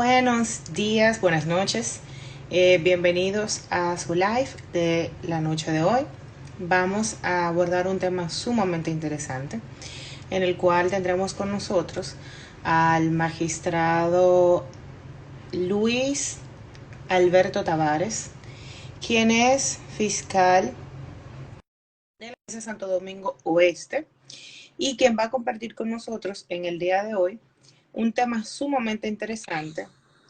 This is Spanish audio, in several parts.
Buenos días, buenas noches. Bienvenidos a su live de la noche de hoy. Vamos a abordar un tema sumamente interesante en el cual tendremos con nosotros al magistrado Luis Alberto Tavares, quien es fiscal de la Provincia de Santo Domingo Oeste y quien va a compartir con nosotros en el día de hoy un tema sumamente interesante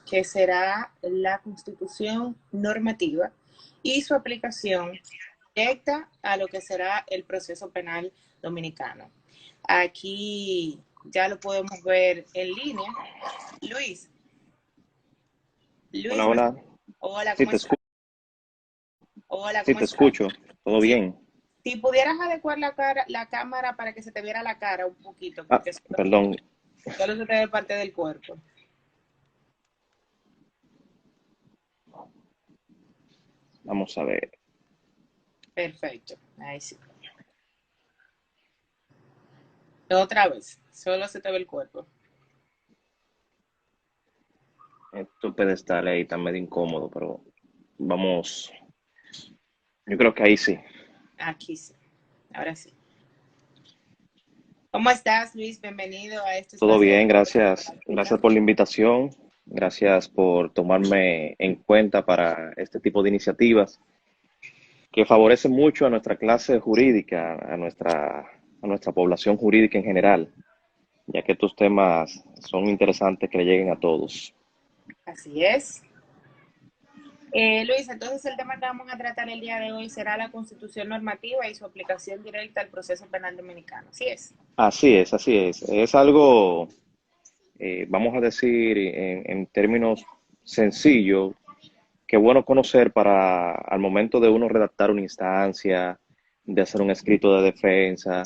que será la constitución normativa y su aplicación directa a lo que será el proceso penal dominicano. Aquí ya lo podemos ver en línea. Luis, Hola, Luis, hola. hola, Sí, ¿cómo te estás? escucho. Hola, Sí, ¿cómo te estás? escucho. ¿Todo Sí, bien? si pudieras adecuar la cámara para que se te viera la cara un poquito, Ah, porque perdón. solo se te ve parte del cuerpo. Vamos a ver. Perfecto, ahí sí. Otra vez, solo se te ve el cuerpo. Esto pedestal ahí está medio incómodo, pero vamos. Yo creo que ahí sí. Aquí sí, ahora sí. ¿Cómo estás, Luis? Bienvenido a este Todo espacio de bien, gracias. pública. Gracias por la invitación. Gracias por tomarme en cuenta para este tipo de iniciativas que favorecen mucho a nuestra clase jurídica, a nuestra población jurídica en general, ya que estos temas son interesantes que le lleguen a todos. Así es. Luis, entonces el tema que vamos a tratar el día de hoy será la constitución normativa y su aplicación directa al proceso penal dominicano. Así es. Así es, así es. Es algo, vamos a decir en términos sencillos, que bueno conocer para al momento de uno redactar una instancia, de hacer un escrito de defensa,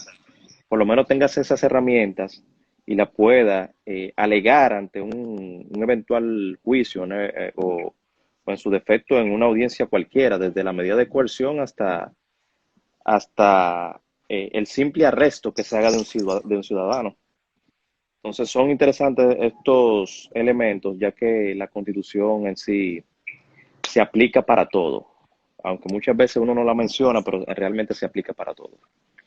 por lo menos tengas esas herramientas y la pueda alegar ante un eventual juicio, ¿no? O en su defecto en una audiencia cualquiera, desde la medida de coerción hasta el simple arresto que se haga de un ciudadano. Entonces son interesantes estos elementos, ya que la Constitución en sí se aplica para todo, aunque muchas veces uno no la menciona, pero realmente se aplica para todo.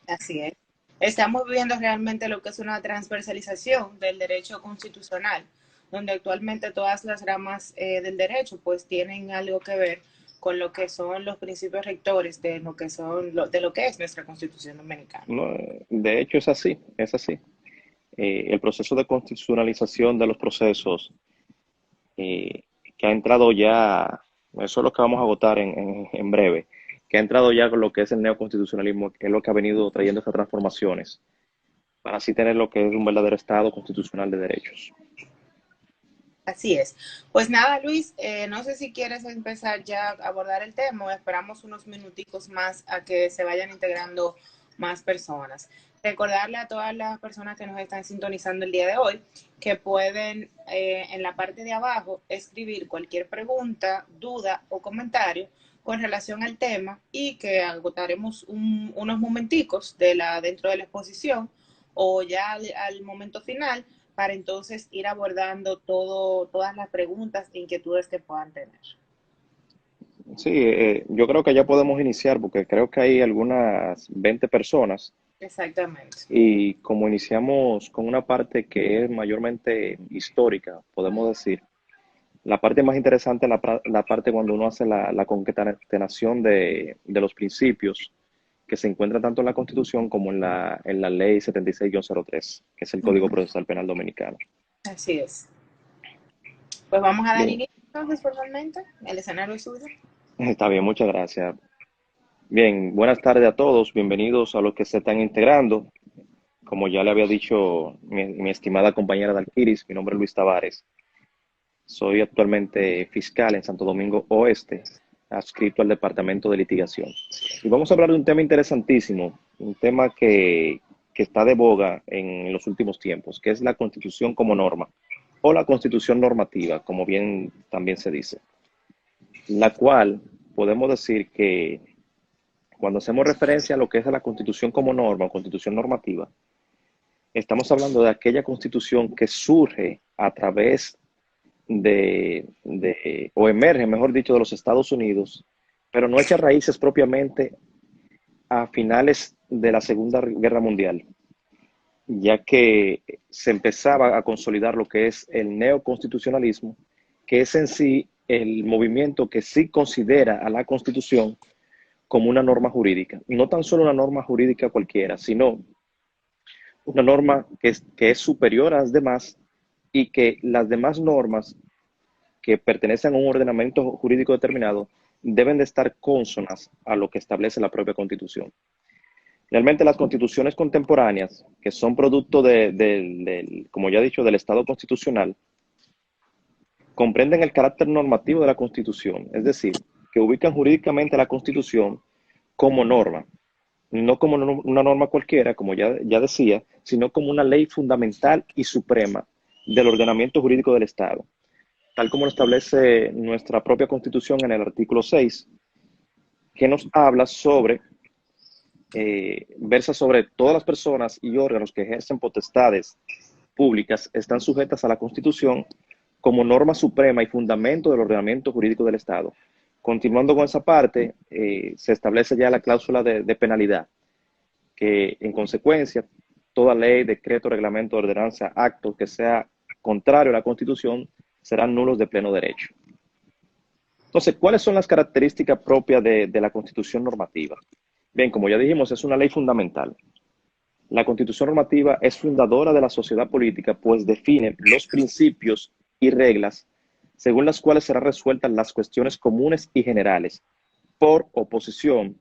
Así es. Estamos viendo realmente lo que es una transversalización del derecho constitucional, donde actualmente todas las ramas del derecho pues tienen algo que ver con lo que son los principios rectores de lo que de lo que es nuestra Constitución dominicana. No, de hecho es así, es así. El proceso de constitucionalización de los procesos eh, que ha entrado ya, eso es lo que vamos a votar en breve, que ha entrado ya con lo que es el neoconstitucionalismo, que es lo que ha venido trayendo esas transformaciones, para así tener lo que es un verdadero Estado constitucional de derechos. Así es. Pues nada, Luis, no sé si quieres empezar ya a abordar el tema o esperamos unos minuticos más a que se vayan integrando más personas. Recordarle a todas las personas que nos están sintonizando el día de hoy que pueden en la parte de abajo escribir cualquier pregunta, duda o comentario con relación al tema y que agotaremos unos momenticos dentro de la exposición o ya al momento final para entonces ir abordando todas las preguntas e inquietudes que puedan tener. Sí, yo creo que ya podemos iniciar porque creo que hay algunas 20 personas Exactamente. y como iniciamos con una parte que es mayormente histórica, podemos decir, la parte más interesante es la parte cuando uno hace la concatenación de los principios que se encuentran tanto en la Constitución como en la Ley 76-03, que es el Código Ujú. Procesal Penal Dominicano. Así es. Pues vamos a dar Bien, inicio entonces formalmente. El escenario es suyo. está bien, muchas gracias. Bien, buenas tardes a todos, bienvenidos a los que se están integrando. Como ya le había dicho mi estimada compañera Dalquiris, mi nombre es Luis Tavares. Soy actualmente fiscal en Santo Domingo Oeste, adscrito al Departamento de Litigación. Y vamos a hablar de un tema interesantísimo, un tema que está de boga en los últimos tiempos, que es la Constitución como norma, o la Constitución normativa, como bien también se dice, la cual podemos decir que cuando hacemos referencia a lo que es la Constitución como norma o Constitución normativa, estamos hablando de aquella Constitución que surge a través o emerge, mejor dicho, de los Estados Unidos, pero no echa raíces propiamente a finales de la Segunda Guerra Mundial, ya que se empezaba a consolidar lo que es el neoconstitucionalismo, que es en sí el movimiento que sí considera a la Constitución como una norma jurídica. No tan solo una norma jurídica cualquiera, sino una norma que es superior a las demás y que las demás normas que pertenecen a un ordenamiento jurídico determinado deben de estar cónsonas a lo que establece la propia Constitución. Realmente las constituciones contemporáneas, que son producto como ya he dicho, del Estado constitucional, comprenden el carácter normativo de la Constitución, es decir, que ubican jurídicamente la Constitución como norma, no como una norma cualquiera, como ya decía, sino como una ley fundamental y suprema del ordenamiento jurídico del Estado, tal como lo establece nuestra propia Constitución en el artículo 6, que nos habla sobre versa sobre todas las personas y órganos que ejercen potestades públicas están sujetas a la Constitución como norma suprema y fundamento del ordenamiento jurídico del Estado. Continuando con esa parte, se establece ya la cláusula de penalidad, que en consecuencia, toda ley, decreto, reglamento, ordenanza, acto que sea contrario a la Constitución serán nulos de pleno derecho. Entonces, ¿cuáles son las características propias de la Constitución normativa? Bien, como ya dijimos, es una ley fundamental. La Constitución normativa es fundadora de la sociedad política, pues define los principios y reglas según las cuales serán resueltas las cuestiones comunes y generales, por oposición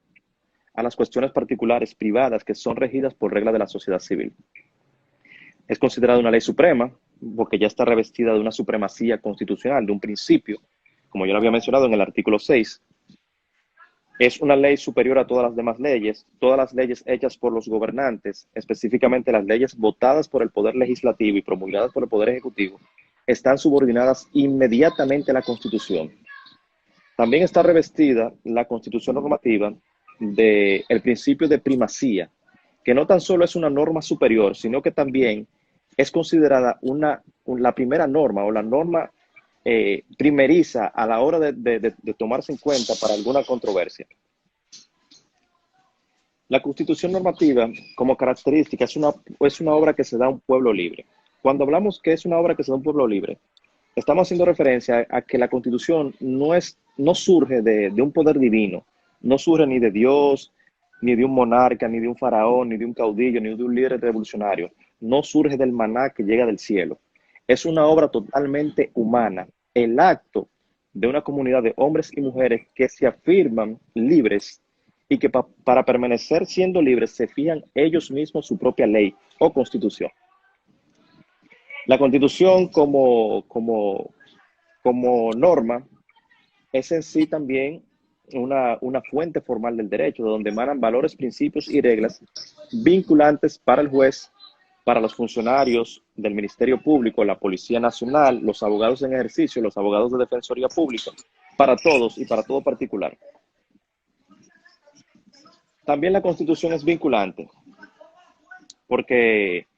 a las cuestiones particulares privadas que son regidas por reglas de la sociedad civil. Es considerada una ley suprema porque ya está revestida de una supremacía constitucional, de un principio, como yo lo había mencionado en el artículo 6. Es una ley superior a todas las leyes hechas por los gobernantes, específicamente las leyes votadas por el Poder Legislativo y promulgadas por el Poder Ejecutivo, están subordinadas inmediatamente a la Constitución. También está revestida la Constitución normativa del principio de primacía, que no tan solo es una norma superior, sino que también es considerada la primera norma o la norma primeriza a la hora de tomarse en cuenta para alguna controversia. La Constitución normativa, como característica, es una obra que se da a un pueblo libre. Cuando hablamos que es una obra que se da a un pueblo libre, estamos haciendo referencia a que la Constitución no surge de un poder divino, no surge ni de Dios, ni de un monarca, ni de un faraón, ni de un caudillo, ni de un líder revolucionario. No surge del maná que llega del cielo. Es una obra totalmente humana, el acto de una comunidad de hombres y mujeres que se afirman libres y que para permanecer siendo libres se fijan ellos mismos su propia ley o constitución. La Constitución como norma es en sí también una fuente formal del derecho, de donde emanan valores, principios y reglas vinculantes para el juez, para los funcionarios del Ministerio Público, la Policía Nacional, los abogados en ejercicio, los abogados de Defensoría Pública, para todos y para todo particular. También la Constitución es vinculante, porque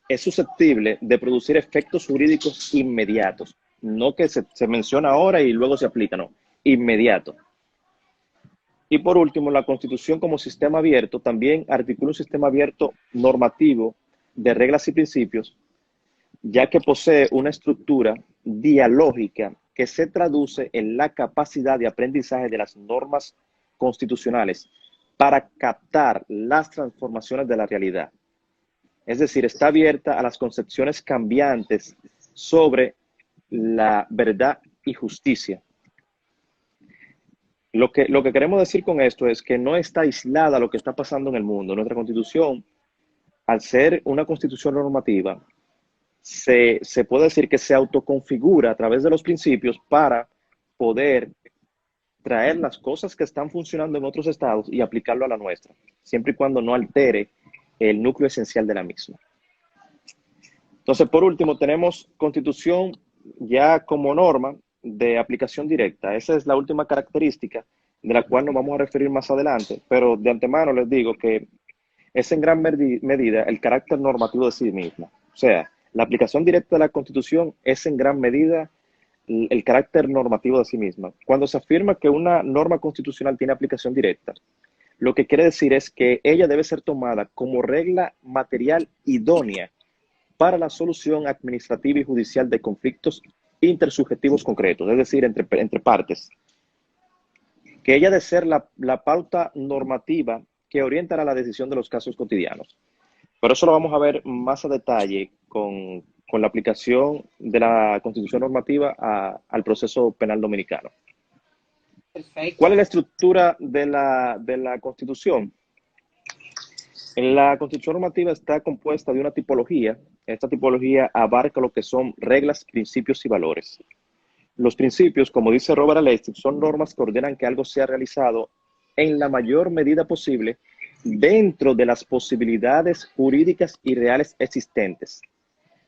es susceptible de producir efectos jurídicos inmediatos, no que se menciona ahora y luego se aplica, no, inmediato. Y por último, la Constitución como sistema abierto también articula un sistema abierto normativo de reglas y principios, ya que posee una estructura dialógica que se traduce en la capacidad de aprendizaje de las normas constitucionales para captar las transformaciones de la realidad. Es decir, está abierta a las concepciones cambiantes sobre la verdad y justicia. Lo que queremos decir con esto es que no está aislada lo que está pasando en el mundo. Nuestra Constitución, al ser una Constitución normativa, se puede decir que se autoconfigura a través de los principios para poder traer las cosas que están funcionando en otros estados y aplicarlo a la nuestra, siempre y cuando no altere el núcleo esencial de la misma. Entonces, por último, tenemos Constitución ya como norma de aplicación directa. Esa es la última característica de la cual nos vamos a referir más adelante, pero de antemano les digo que es en gran medida el carácter normativo de sí misma. O sea, la aplicación directa de la Constitución es en gran medida el carácter normativo de sí misma. Cuando se afirma que una norma constitucional tiene aplicación directa, lo que quiere decir es que ella debe ser tomada como regla material idónea para la solución administrativa y judicial de conflictos intersubjetivos concretos, es decir, entre partes. Que ella debe ser la pauta normativa que orientará la decisión de los casos cotidianos. Pero eso lo vamos a ver más a detalle con la aplicación de la Constitución normativa al proceso penal dominicano. Perfecto. ¿Cuál es la estructura de la Constitución? La Constitución normativa está compuesta de una tipología. Esta tipología abarca lo que son reglas, principios y valores. Los principios, como dice Robert Alexis, son normas que ordenan que algo sea realizado en la mayor medida posible dentro de las posibilidades jurídicas y reales existentes.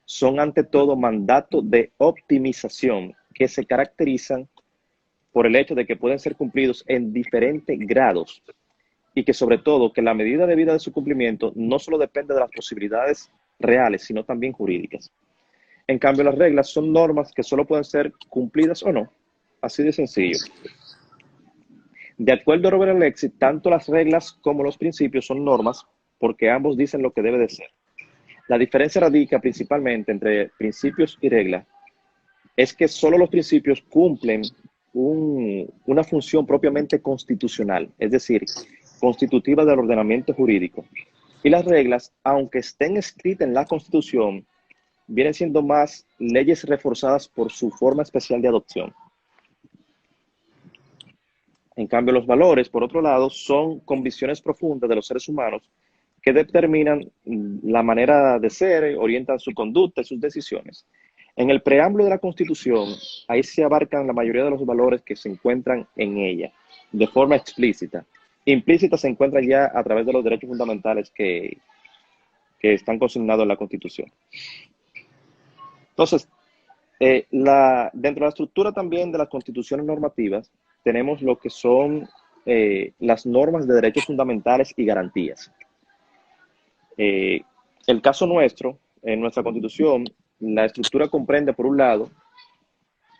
Son ante todo mandatos de optimización que se caracterizan por el hecho de que pueden ser cumplidos en diferentes grados y que sobre todo que la medida debida de su cumplimiento no solo depende de las posibilidades reales, sino también jurídicas. En cambio, las reglas son normas que solo pueden ser cumplidas o no. Así de sencillo. De acuerdo a Robert Alexis, tanto las reglas como los principios son normas porque ambos dicen lo que debe de ser. La diferencia radica principalmente entre principios y reglas. Es que solo los principios cumplen una función propiamente constitucional, es decir, constitutiva del ordenamiento jurídico. Y las reglas, aunque estén escritas en la Constitución, vienen siendo más leyes reforzadas por su forma especial de adopción. En cambio, los valores, por otro lado, son convicciones profundas de los seres humanos que determinan la manera de ser, orientan su conducta y sus decisiones. En el preámbulo de la Constitución, ahí se abarcan la mayoría de los valores que se encuentran en ella, de forma explícita. Implícita se encuentra ya a través de los derechos fundamentales que están consignados en la Constitución. Entonces, dentro de la estructura también de las constituciones normativas, tenemos lo que son las normas de derechos fundamentales y garantías. El caso nuestro, en nuestra Constitución, la estructura comprende, por un lado,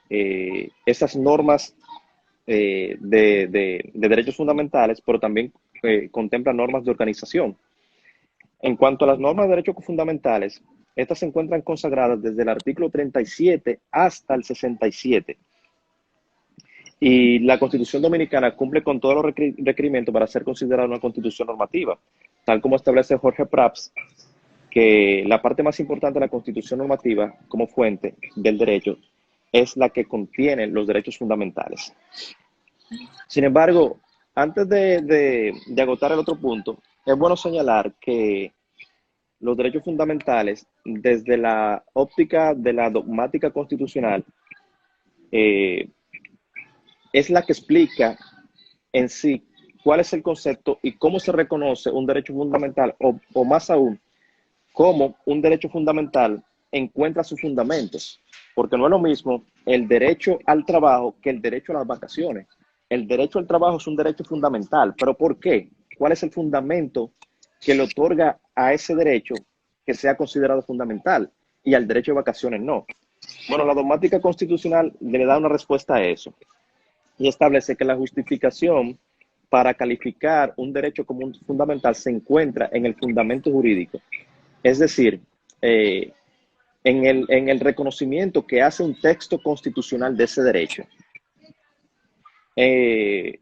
esas normas de derechos fundamentales, pero también contempla normas de organización. En cuanto a las normas de derechos fundamentales, estas se encuentran consagradas desde el artículo 37 hasta el 67. Y la Constitución Dominicana cumple con todos los requerimientos para ser considerada una constitución normativa, tal como establece Jorge Prats, que la parte más importante de la Constitución normativa como fuente del derecho es la que contiene los derechos fundamentales. Sin embargo, antes de agotar el otro punto, es bueno señalar que los derechos fundamentales, desde la óptica de la dogmática constitucional, es la que explica en sí cuál es el concepto y cómo se reconoce un derecho fundamental, o más aún, cómo un derecho fundamental encuentra sus fundamentos. Porque no es lo mismo el derecho al trabajo que el derecho a las vacaciones. El derecho al trabajo es un derecho fundamental, pero ¿por qué? ¿Cuál es el fundamento que le otorga a ese derecho que sea considerado fundamental y al derecho de vacaciones no? Bueno, la dogmática constitucional le da una respuesta a eso y establece que la justificación para calificar un derecho como un fundamental se encuentra en el fundamento jurídico, es decir, en el reconocimiento que hace un texto constitucional de ese derecho. En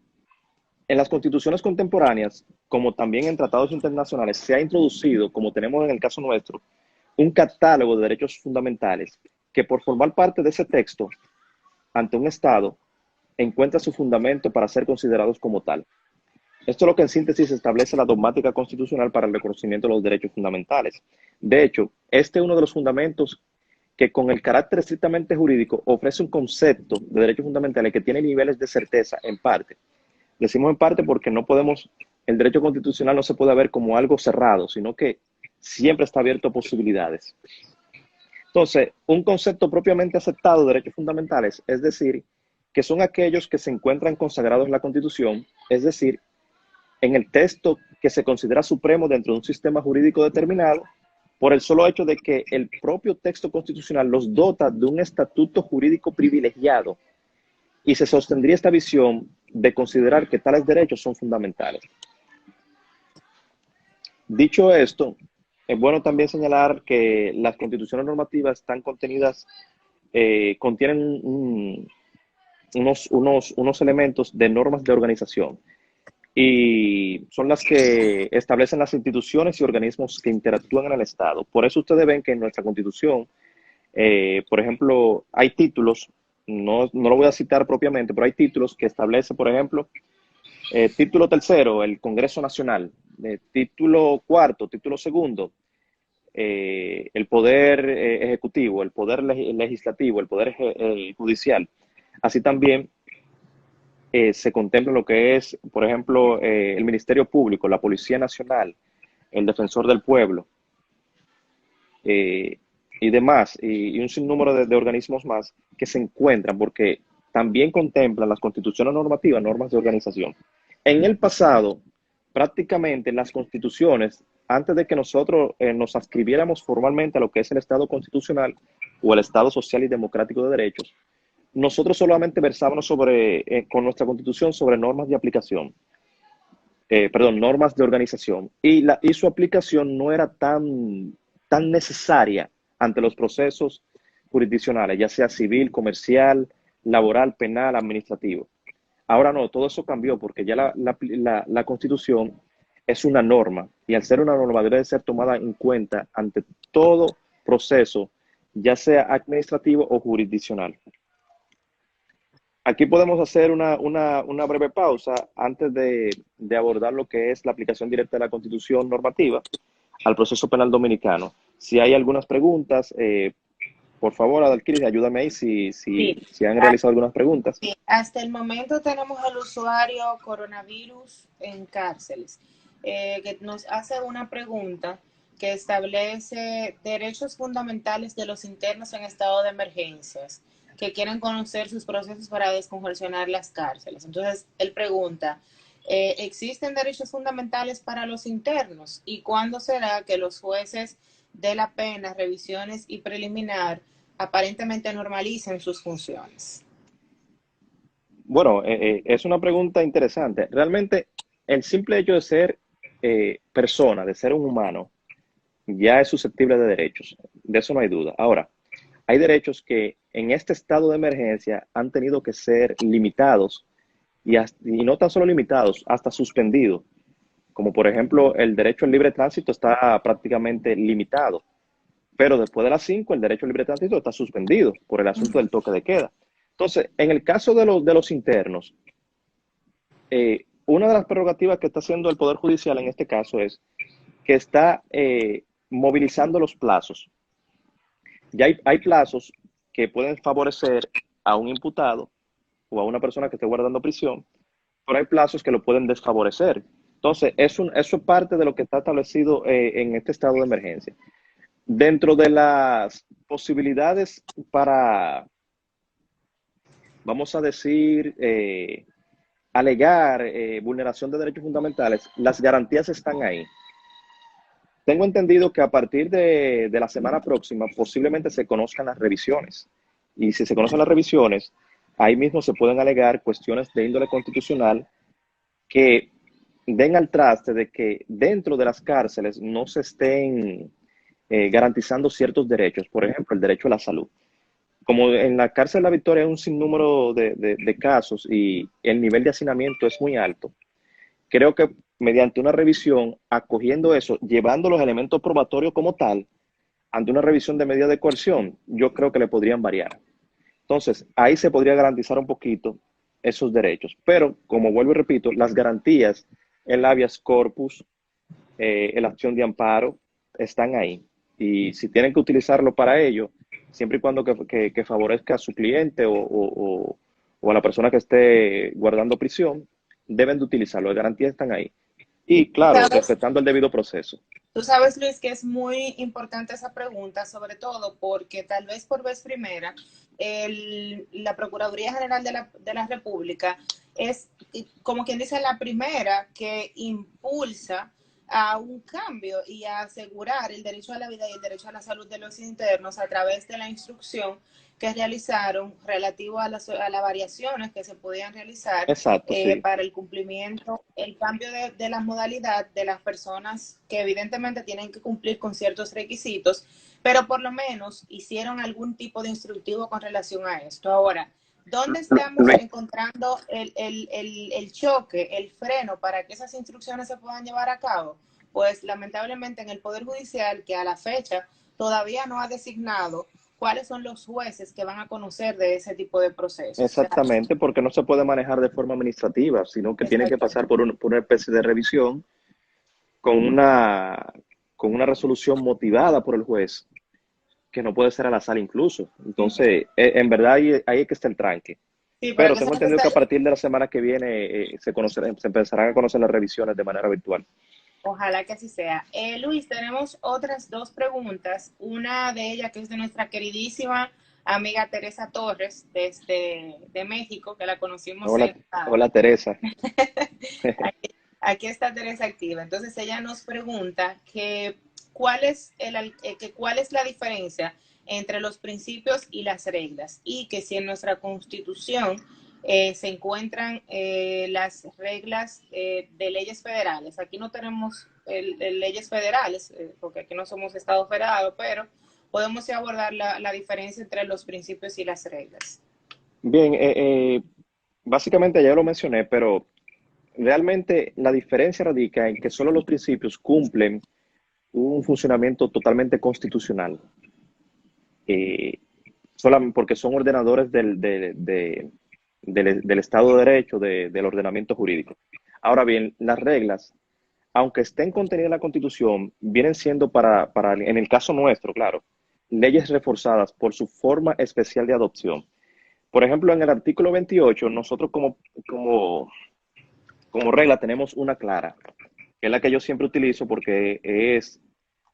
las constituciones contemporáneas, como también en tratados internacionales, se ha introducido, como tenemos en el caso nuestro, un catálogo de derechos fundamentales que por formar parte de ese texto, ante un Estado, encuentra su fundamento para ser considerados como tal. Esto es lo que en síntesis establece la dogmática constitucional para el reconocimiento de los derechos fundamentales. De hecho, este es uno de los fundamentos que con el carácter estrictamente jurídico ofrece un concepto de derechos fundamentales que tiene niveles de certeza en parte. Decimos en parte porque no podemos, el derecho constitucional no se puede ver como algo cerrado, sino que siempre está abierto a posibilidades. Entonces, un concepto propiamente aceptado de derechos fundamentales, es decir, que son aquellos que se encuentran consagrados en la Constitución, es decir, en el texto que se considera supremo dentro de un sistema jurídico determinado, por el solo hecho de que el propio texto constitucional los dota de un estatuto jurídico privilegiado y se sostendría esta visión de considerar que tales derechos son fundamentales. Dicho esto, es bueno también señalar que las constituciones normativas están contenidas, contienen unos elementos de normas de organización y son las que establecen las instituciones y organismos que interactúan en el Estado. Por eso ustedes ven que en nuestra Constitución, por ejemplo, hay títulos, no lo voy a citar propiamente, pero hay títulos que establece, por ejemplo, título tercero, el Congreso Nacional, título cuarto, título segundo, el poder ejecutivo, el poder legislativo, el poder judicial. Así también se contempla lo que es, por ejemplo, el Ministerio Público, la Policía Nacional, el Defensor del Pueblo eh, y demás, y un sinnúmero de organismos más que se encuentran, porque también contemplan las constituciones normativas, normas de organización. En el pasado, prácticamente las constituciones, antes de que nosotros nos adscribiéramos formalmente a lo que es el Estado constitucional o el Estado social y democrático de derechos, nosotros solamente versábamos con nuestra constitución sobre normas de aplicación, perdón, normas de organización, y su aplicación no era tan necesaria ante los procesos jurisdiccionales, ya sea civil, comercial, laboral, penal, administrativo. Ahora no, todo eso cambió porque ya la Constitución es una norma y al ser una norma debe ser tomada en cuenta ante todo proceso, ya sea administrativo o jurisdiccional. Aquí podemos hacer una breve pausa antes de abordar lo que es la aplicación directa de la Constitución normativa al proceso penal dominicano. Si hay algunas preguntas, por favor, Adalkiris, ayúdame ahí Sí, si han realizado algunas preguntas. sí, hasta el momento tenemos al usuario coronavirus en cárceles, que nos hace una pregunta que establece derechos fundamentales de los internos en estado de emergencias, que quieren conocer sus procesos para descongestionar las cárceles. Entonces, él pregunta, ¿existen derechos fundamentales para los internos? ¿Y cuándo será que los jueces de la pena, revisiones y preliminar aparentemente normalicen sus funciones? Bueno, es una pregunta interesante. Realmente, el simple hecho de ser persona, de ser un humano, ya es susceptible de derechos. De eso no hay duda. Ahora, hay derechos que en este estado de emergencia han tenido que ser limitados y no tan solo limitados, hasta suspendidos. Como por ejemplo, el derecho al libre tránsito está prácticamente limitado, pero después de las 5 el derecho al libre tránsito está suspendido por el asunto del toque de queda. Entonces, en el caso de los internos, una de las prerrogativas que está haciendo el Poder Judicial en este caso es que está movilizando los plazos. Ya hay plazos que pueden favorecer a un imputado o a una persona que esté guardando prisión, pero hay plazos que lo pueden desfavorecer. Entonces, eso es parte de lo que está establecido en este estado de emergencia. Dentro de las posibilidades para, vamos a decir, alegar vulneración de derechos fundamentales, las garantías están ahí. Tengo entendido que a partir de la semana próxima posiblemente se conozcan las revisiones. Y si se conocen las revisiones, ahí mismo se pueden alegar cuestiones de índole constitucional que den al traste de que dentro de las cárceles no se estén garantizando ciertos derechos, por ejemplo, el derecho a la salud. Como en la cárcel de La Victoria hay un sinnúmero de casos y el nivel de hacinamiento es muy alto, creo que mediante una revisión, acogiendo eso, llevando los elementos probatorios como tal, ante una revisión de medida de coerción, yo creo que le podrían variar. Entonces, ahí se podría garantizar un poquito esos derechos. Pero, como vuelvo y repito, las garantías, el habeas corpus, la acción de amparo, están ahí. Y si tienen que utilizarlo para ello, siempre y cuando que favorezca a su cliente o a la persona que esté guardando prisión, deben de utilizarlo. Las garantías están ahí. Y claro, ¿Sabes? respetando el debido proceso. Tú sabes, Luis, que es muy importante esa pregunta, sobre todo porque tal vez por vez primera la Procuraduría General de la República es, como quien dice, la primera que impulsa a un cambio y a asegurar el derecho a la vida y el derecho a la salud de los internos a través de la instrucción que realizaron relativo a las variaciones que se podían realizar Exacto, sí. para el cumplimiento, el cambio de la modalidad de las personas que evidentemente tienen que cumplir con ciertos requisitos, pero por lo menos hicieron algún tipo de instructivo con relación a esto. Ahora, ¿dónde estamos Luis, encontrando el choque, el freno para que esas instrucciones se puedan llevar a cabo? Pues lamentablemente en el Poder Judicial, que a la fecha todavía no ha designado cuáles son los jueces que van a conocer de ese tipo de procesos. O sea, exactamente, porque no se puede manejar de forma administrativa, sino que tiene que exacto. pasar por una especie de revisión con una, con una resolución motivada por el juez, que no puede ser a la sala incluso. Entonces, en verdad ahí es que está el tranque. Sí, pero Pero que tengo se entendido que a necesita, partir de la semana que viene se empezarán a conocer las revisiones de manera virtual. ojalá que así sea. Luis, tenemos otras dos preguntas. Una de ellas que es de nuestra queridísima amiga Teresa Torres, desde de México, que la conocimos Hola, en... hola Teresa. Aquí está Teresa activa. Entonces ella nos pregunta que cuál es la diferencia entre los principios y las reglas y que si en nuestra constitución se encuentran las reglas de leyes federales. Aquí no tenemos leyes federales porque aquí no somos Estado federado, pero podemos abordar la diferencia entre los principios y las reglas. Bien, básicamente ya lo mencioné, pero realmente la diferencia radica en que solo los principios cumplen un funcionamiento totalmente constitucional, eh, solamente porque son ordenadores del Estado de Derecho, del ordenamiento jurídico. Ahora bien, las reglas, aunque estén contenidas en la Constitución, vienen siendo en el caso nuestro, claro, leyes reforzadas por su forma especial de adopción. Por ejemplo, en el artículo 28, nosotros como regla tenemos una clara, que es la que yo siempre utilizo porque es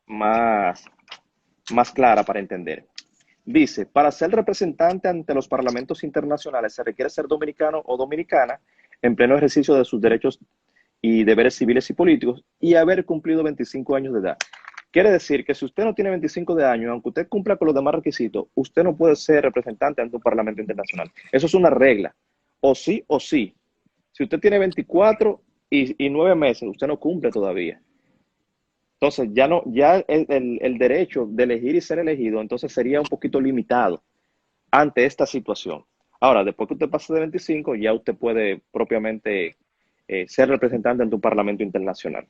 más, más clara para entender. Dice, para ser representante ante los parlamentos internacionales se requiere ser dominicano o dominicana en pleno ejercicio de sus derechos y deberes civiles y políticos y haber cumplido 25 años de edad. Quiere decir que si usted no tiene 25 de años, aunque usted cumpla con los demás requisitos, usted no puede ser representante ante un parlamento internacional. Eso es una regla. O sí o sí. Si usted tiene 24 y 9 meses, usted no cumple todavía. Entonces, ya no, ya el derecho de elegir y ser elegido, entonces sería un poquito limitado ante esta situación. Ahora, después que usted pase de 25, ya usted puede propiamente ser representante ante un parlamento internacional.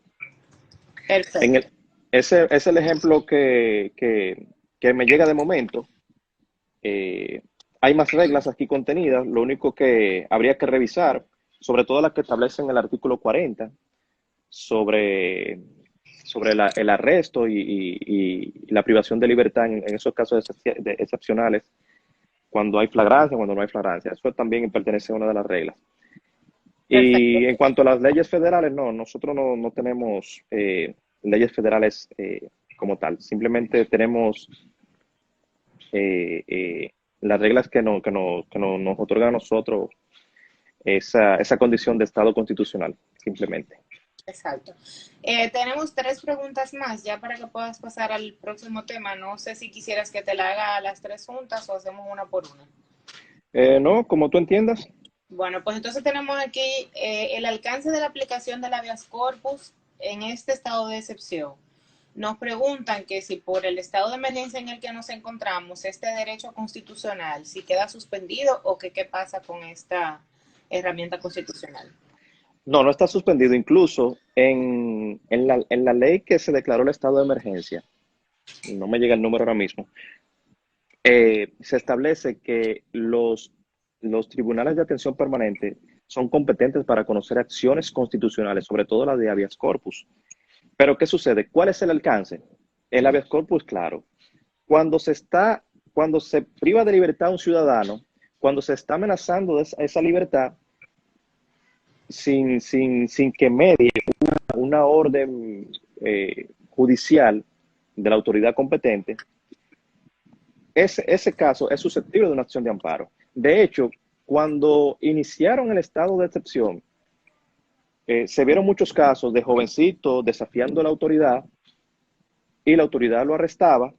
En Perfecto. el, ese es el ejemplo que me llega de momento. Eh, Hay más reglas aquí contenidas, lo único que habría que revisar, sobre todo las que establecen el artículo 40, sobre, el arresto y la privación de libertad en esos casos excepcionales, cuando hay flagrancia, cuando no hay flagrancia. Eso también pertenece a una de las reglas. Perfecto. Y en cuanto a las leyes federales, no, nosotros no tenemos leyes federales como tal. Simplemente tenemos eh, eh, las reglas nos otorgan a nosotros esa condición de Estado constitucional, simplemente. Exacto. Tenemos tres preguntas más ya para que puedas pasar al próximo tema. No sé si quisieras que te la haga a las tres juntas o hacemos una por una. No, como tú entiendas. Bueno, pues entonces tenemos aquí el alcance de la aplicación del habeas corpus en este estado de excepción. Nos preguntan que si por el estado de emergencia en el que nos encontramos, este derecho constitucional, si queda suspendido o que qué pasa con esta herramienta constitucional. No, no está suspendido. Incluso en la ley que se declaró el estado de emergencia, no me llega el número ahora mismo, se establece que los tribunales de atención permanente son competentes para conocer acciones constitucionales, sobre todo las de habeas corpus. Pero ¿qué sucede? ¿Cuál es el alcance? El habeas corpus, claro. Cuando se está, cuando se priva de libertad a un ciudadano, cuando se está amenazando esa libertad sin que medie una orden judicial de la autoridad competente, ese caso es susceptible de una acción de amparo. De hecho, cuando iniciaron el estado de excepción, se vieron muchos casos de jovencitos desafiando a la autoridad y la autoridad lo arrestaba,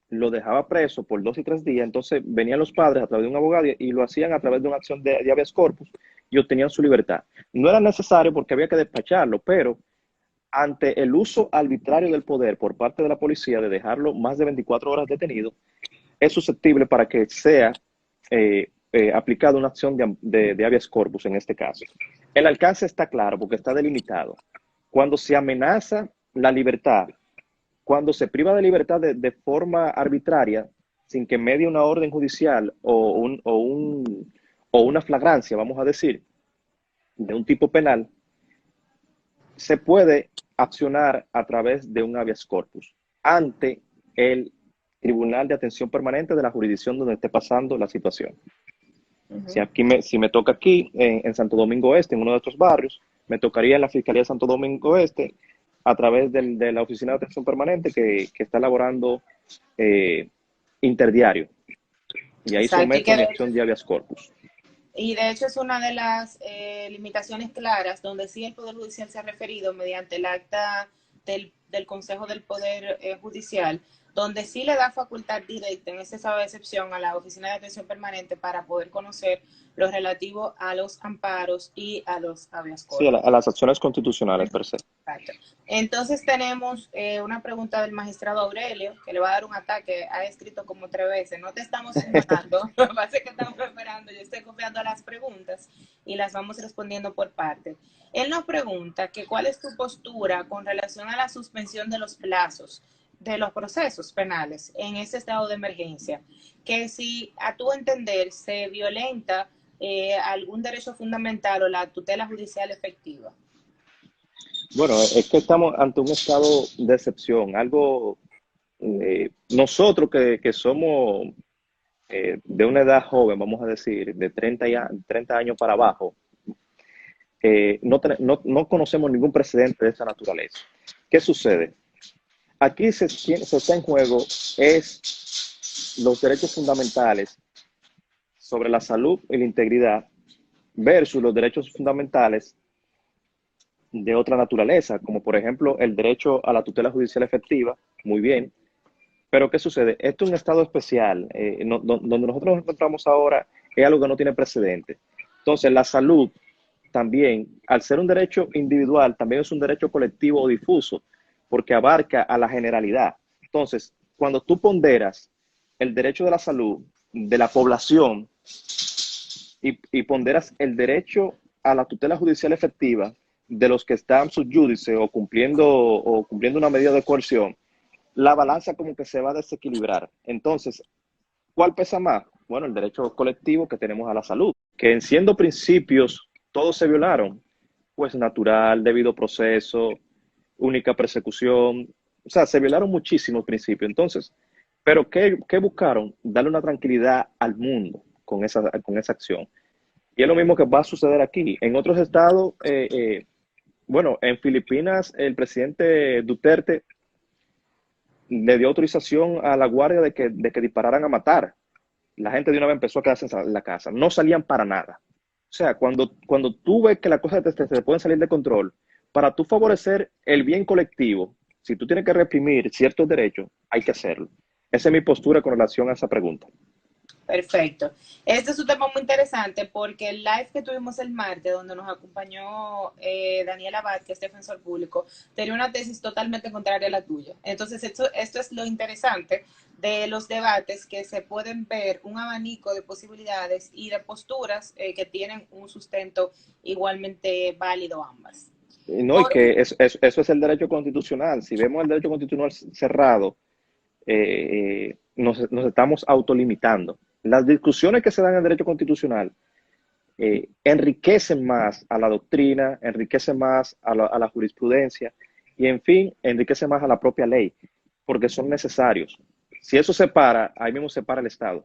lo dejaba preso por 2 y 3 días, entonces venían los padres a través de un abogado y lo hacían a través de una acción de habeas corpus y obtenían su libertad. No era necesario porque había que despacharlo, pero ante el uso arbitrario del poder por parte de la policía de dejarlo más de 24 horas detenido, es susceptible para que sea aplicada una acción de habeas corpus en este caso. El alcance está claro porque está delimitado. Cuando se amenaza la libertad, cuando se priva de libertad de forma arbitraria, sin que medie una orden judicial o una flagrancia, vamos a decir, de un tipo penal, se puede accionar a través de un habeas corpus ante el Tribunal de Atención Permanente de la jurisdicción donde esté pasando la situación. Ujú. Si me toca aquí, en Santo Domingo Este, en uno de estos barrios, me tocaría en la Fiscalía de Santo Domingo Este, a través de la Oficina de Atención Permanente que está elaborando interdiario. Y ahí Exacto, someto mi acción de habeas corpus. y de hecho es una de las limitaciones claras donde sí el Poder Judicial se ha referido mediante el acta del Consejo del Poder Judicial, donde sí le da facultad directa en ese estado de excepción a la Oficina de Atención Permanente para poder conocer lo relativo a los amparos y a los habeas Sí, corpus. a las acciones constitucionales per se. Exacto. Entonces tenemos una pregunta del magistrado Aurelio, que le va a dar un ataque, ha escrito como 3 veces, no te estamos ignorando, lo que pasa es que estamos esperando, yo estoy copiando las preguntas y las vamos respondiendo por parte. Él nos pregunta que cuál es tu postura con relación a la suspensión de los plazos de los procesos penales en este estado de emergencia, que si a tu entender se violenta algún derecho fundamental o la tutela judicial efectiva. Bueno, es que estamos ante un estado de excepción, algo, nosotros que somos de una edad joven, vamos a decir, de 30 años para abajo, no conocemos ningún precedente de esa naturaleza. ¿Qué sucede? Aquí se está en juego es los derechos fundamentales sobre la salud y la integridad versus los derechos fundamentales de otra naturaleza, como por ejemplo el derecho a la tutela judicial efectiva, muy bien, pero ¿qué sucede? Esto es un estado especial, donde nosotros nos encontramos ahora es algo que no tiene precedente. Entonces, la salud también, al ser un derecho individual, también es un derecho colectivo o difuso, porque abarca a la generalidad. Entonces, cuando tú ponderas el derecho de la salud de la población y ponderas el derecho a la tutela judicial efectiva de los que están subyúdice o cumpliendo una medida de coerción, la balanza como que se va a desequilibrar. Entonces, ¿cuál pesa más? Bueno, el derecho colectivo que tenemos a la salud, que en siendo principios todos se violaron, pues natural, debido proceso, única persecución, o sea, se violaron muchísimos principios. Entonces, ¿pero qué buscaron? Darle una tranquilidad al mundo con esa acción. Y es lo mismo que va a suceder aquí. En otros estados, bueno, en Filipinas, el presidente Duterte le dio autorización a la guardia de que dispararan a matar. La gente de una vez empezó a quedarse en la casa. No salían para nada. O sea, cuando tú ves que las cosas te pueden salir de control, para tú favorecer el bien colectivo, si tú tienes que reprimir ciertos derechos, hay que hacerlo. Esa es mi postura con relación a esa pregunta. Perfecto. Este es un tema muy interesante porque el live que tuvimos el martes, donde nos acompañó Daniel Abad, que es defensor público, tenía una tesis totalmente contraria a la tuya. Entonces, esto es lo interesante de los debates, que se pueden ver un abanico de posibilidades y de posturas que tienen un sustento igualmente válido ambas. No, y Por que eso es el derecho constitucional. Si vemos el derecho constitucional cerrado, nos estamos autolimitando. Las discusiones que se dan en el derecho constitucional enriquecen más a la doctrina, enriquecen más a la jurisprudencia y, en fin, enriquecen más a la propia ley, porque son necesarios. Si eso se para, ahí mismo se para el Estado.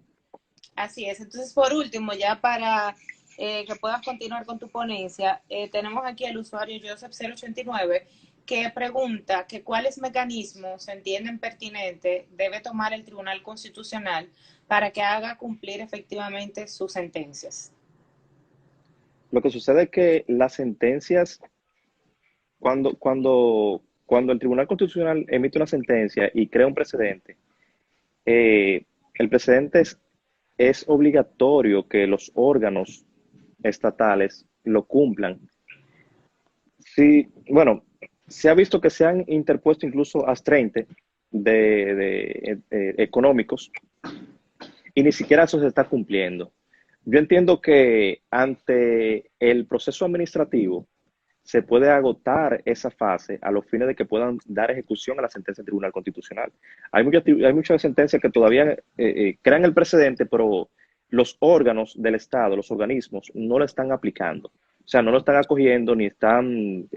Así es. Entonces, por último, ya para que puedas continuar con tu ponencia, tenemos aquí al usuario Joseph089 que pregunta que cuáles mecanismos se entienden pertinentes debe tomar el Tribunal Constitucional para que haga cumplir efectivamente sus sentencias. Lo que sucede es que las sentencias cuando el Tribunal Constitucional emite una sentencia y crea un precedente, eh, el precedente es obligatorio que los órganos estatales lo cumplan. Sí, bueno, se ha visto que se han interpuesto incluso astreinte económicos y ni siquiera eso se está cumpliendo. Yo entiendo que ante el proceso administrativo se puede agotar esa fase a los fines de que puedan dar ejecución a la sentencia del Tribunal Constitucional. Hay muchas sentencias que todavía crean el precedente, pero los órganos del Estado, los organismos, no lo están aplicando. O sea, no lo están acogiendo ni están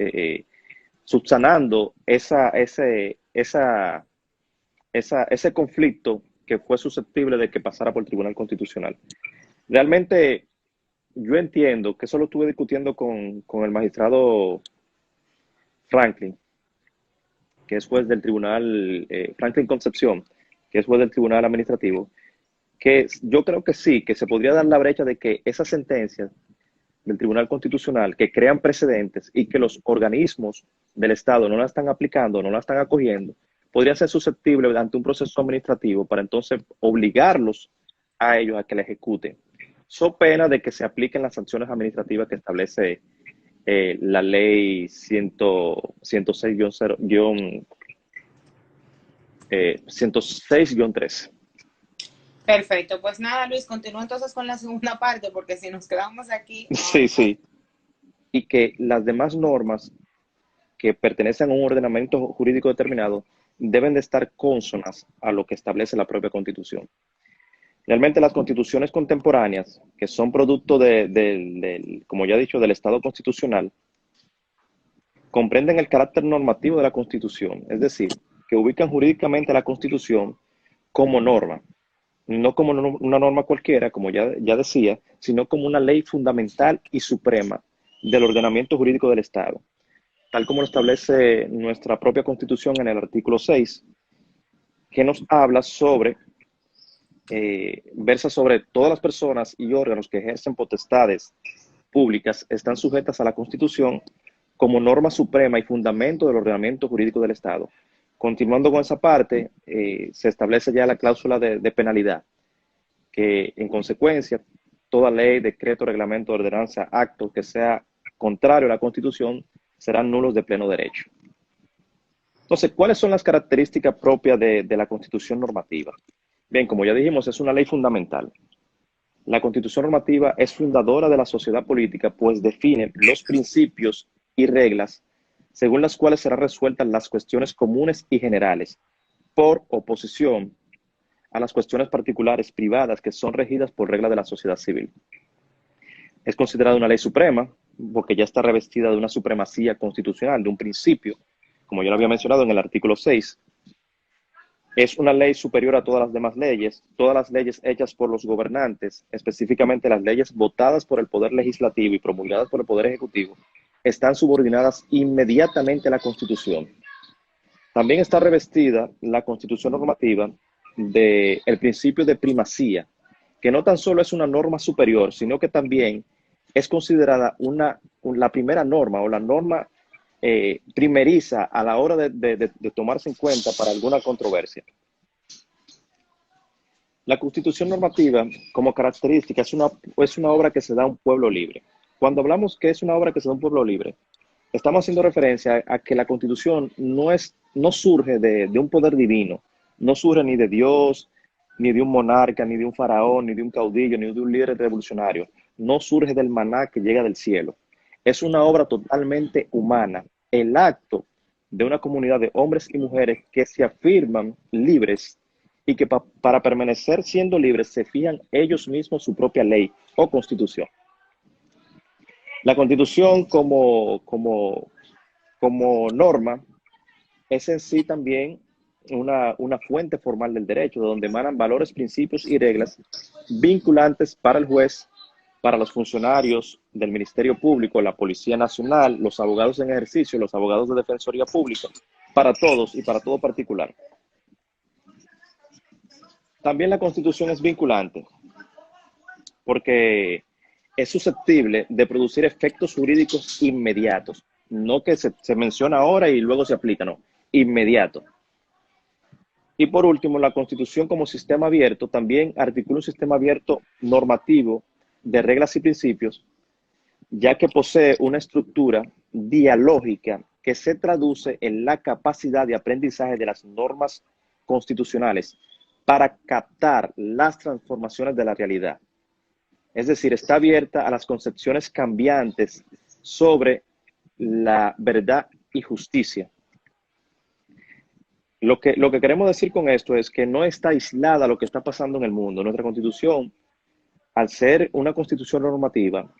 subsanando ese conflicto que fue susceptible de que pasara por el Tribunal Constitucional. Realmente yo entiendo que eso lo estuve discutiendo con el magistrado Franklin, que es juez del Tribunal, Franklin Concepción, que es juez del Tribunal Administrativo, que yo creo que sí, que se podría dar la brecha de que esas sentencias del Tribunal Constitucional que crean precedentes y que los organismos del Estado no la están aplicando, no la están acogiendo, podría ser susceptible ante un proceso administrativo para entonces obligarlos a ellos a que la ejecuten. So pena de que se apliquen las sanciones administrativas que establece la ley 106-13. Perfecto, pues nada, Luis, continúa entonces con la segunda parte, porque si nos quedamos aquí, Sí, sí. Y que las demás normas que pertenecen a un ordenamiento jurídico determinado deben de estar cónsonas a lo que establece la propia Constitución. Realmente las constituciones contemporáneas, que son producto como ya he dicho, del Estado constitucional, comprenden el carácter normativo de la Constitución, es decir, que ubican jurídicamente la Constitución como norma, no como una norma cualquiera, como ya decía, sino como una ley fundamental y suprema del ordenamiento jurídico del Estado, tal como lo establece nuestra propia Constitución en el artículo 6, que nos habla versa sobre todas las personas y órganos que ejercen potestades públicas están sujetas a la Constitución como norma suprema y fundamento del ordenamiento jurídico del Estado. Continuando con esa parte, se establece ya la cláusula de penalidad, que en consecuencia, toda ley, decreto, reglamento, ordenanza, acto que sea contrario a la Constitución serán nulos de pleno derecho. Entonces, ¿cuáles son las características propias de la Constitución normativa? Bien, como ya dijimos, es una ley fundamental. La Constitución normativa es fundadora de la sociedad política, pues define los principios y reglas según las cuales serán resueltas las cuestiones comunes y generales, por oposición a las cuestiones particulares privadas que son regidas por reglas de la sociedad civil. Es considerada una ley suprema porque ya está revestida de una supremacía constitucional, de un principio, como yo lo había mencionado en el artículo 6. Es una ley superior a todas las demás leyes hechas por los gobernantes, específicamente las leyes votadas por el Poder Legislativo y promulgadas por el Poder Ejecutivo, están subordinadas inmediatamente a la Constitución. También está revestida la Constitución normativa del principio de primacía, que no tan solo es una norma superior, sino que también es considerada la primera norma o la norma primeriza a la hora de tomarse en cuenta para alguna controversia. La Constitución normativa, como característica, es una obra que se da a un pueblo libre. Cuando hablamos que es una obra que se da a un pueblo libre, estamos haciendo referencia a que la Constitución no surge de un poder divino, no surge ni de Dios, ni de un monarca, ni de un faraón, ni de un caudillo, ni de un líder revolucionario. No surge del maná que llega del cielo. Es una obra totalmente humana, el acto de una comunidad de hombres y mujeres que se afirman libres y que para permanecer siendo libres se fijan ellos mismos su propia ley o constitución. La Constitución como norma es en sí también una fuente formal del derecho, de donde emanan valores, principios y reglas vinculantes para el juez, para los funcionarios del Ministerio Público, la Policía Nacional, los abogados en ejercicio, los abogados de Defensoría Pública, para todos y para todo particular. También la Constitución es vinculante, porque es susceptible de producir efectos jurídicos inmediatos. no que se menciona ahora y luego se aplica, no, inmediato. Y por último, la Constitución como sistema abierto también articula un sistema abierto normativo de reglas y principios, ya que posee una estructura dialógica que se traduce en la capacidad de aprendizaje de las normas constitucionales para captar las transformaciones de la realidad. Es decir, está abierta a las concepciones cambiantes sobre la verdad y justicia. Lo que queremos decir con esto es que no está aislada lo que está pasando en el mundo. Nuestra Constitución, al ser una Constitución normativa,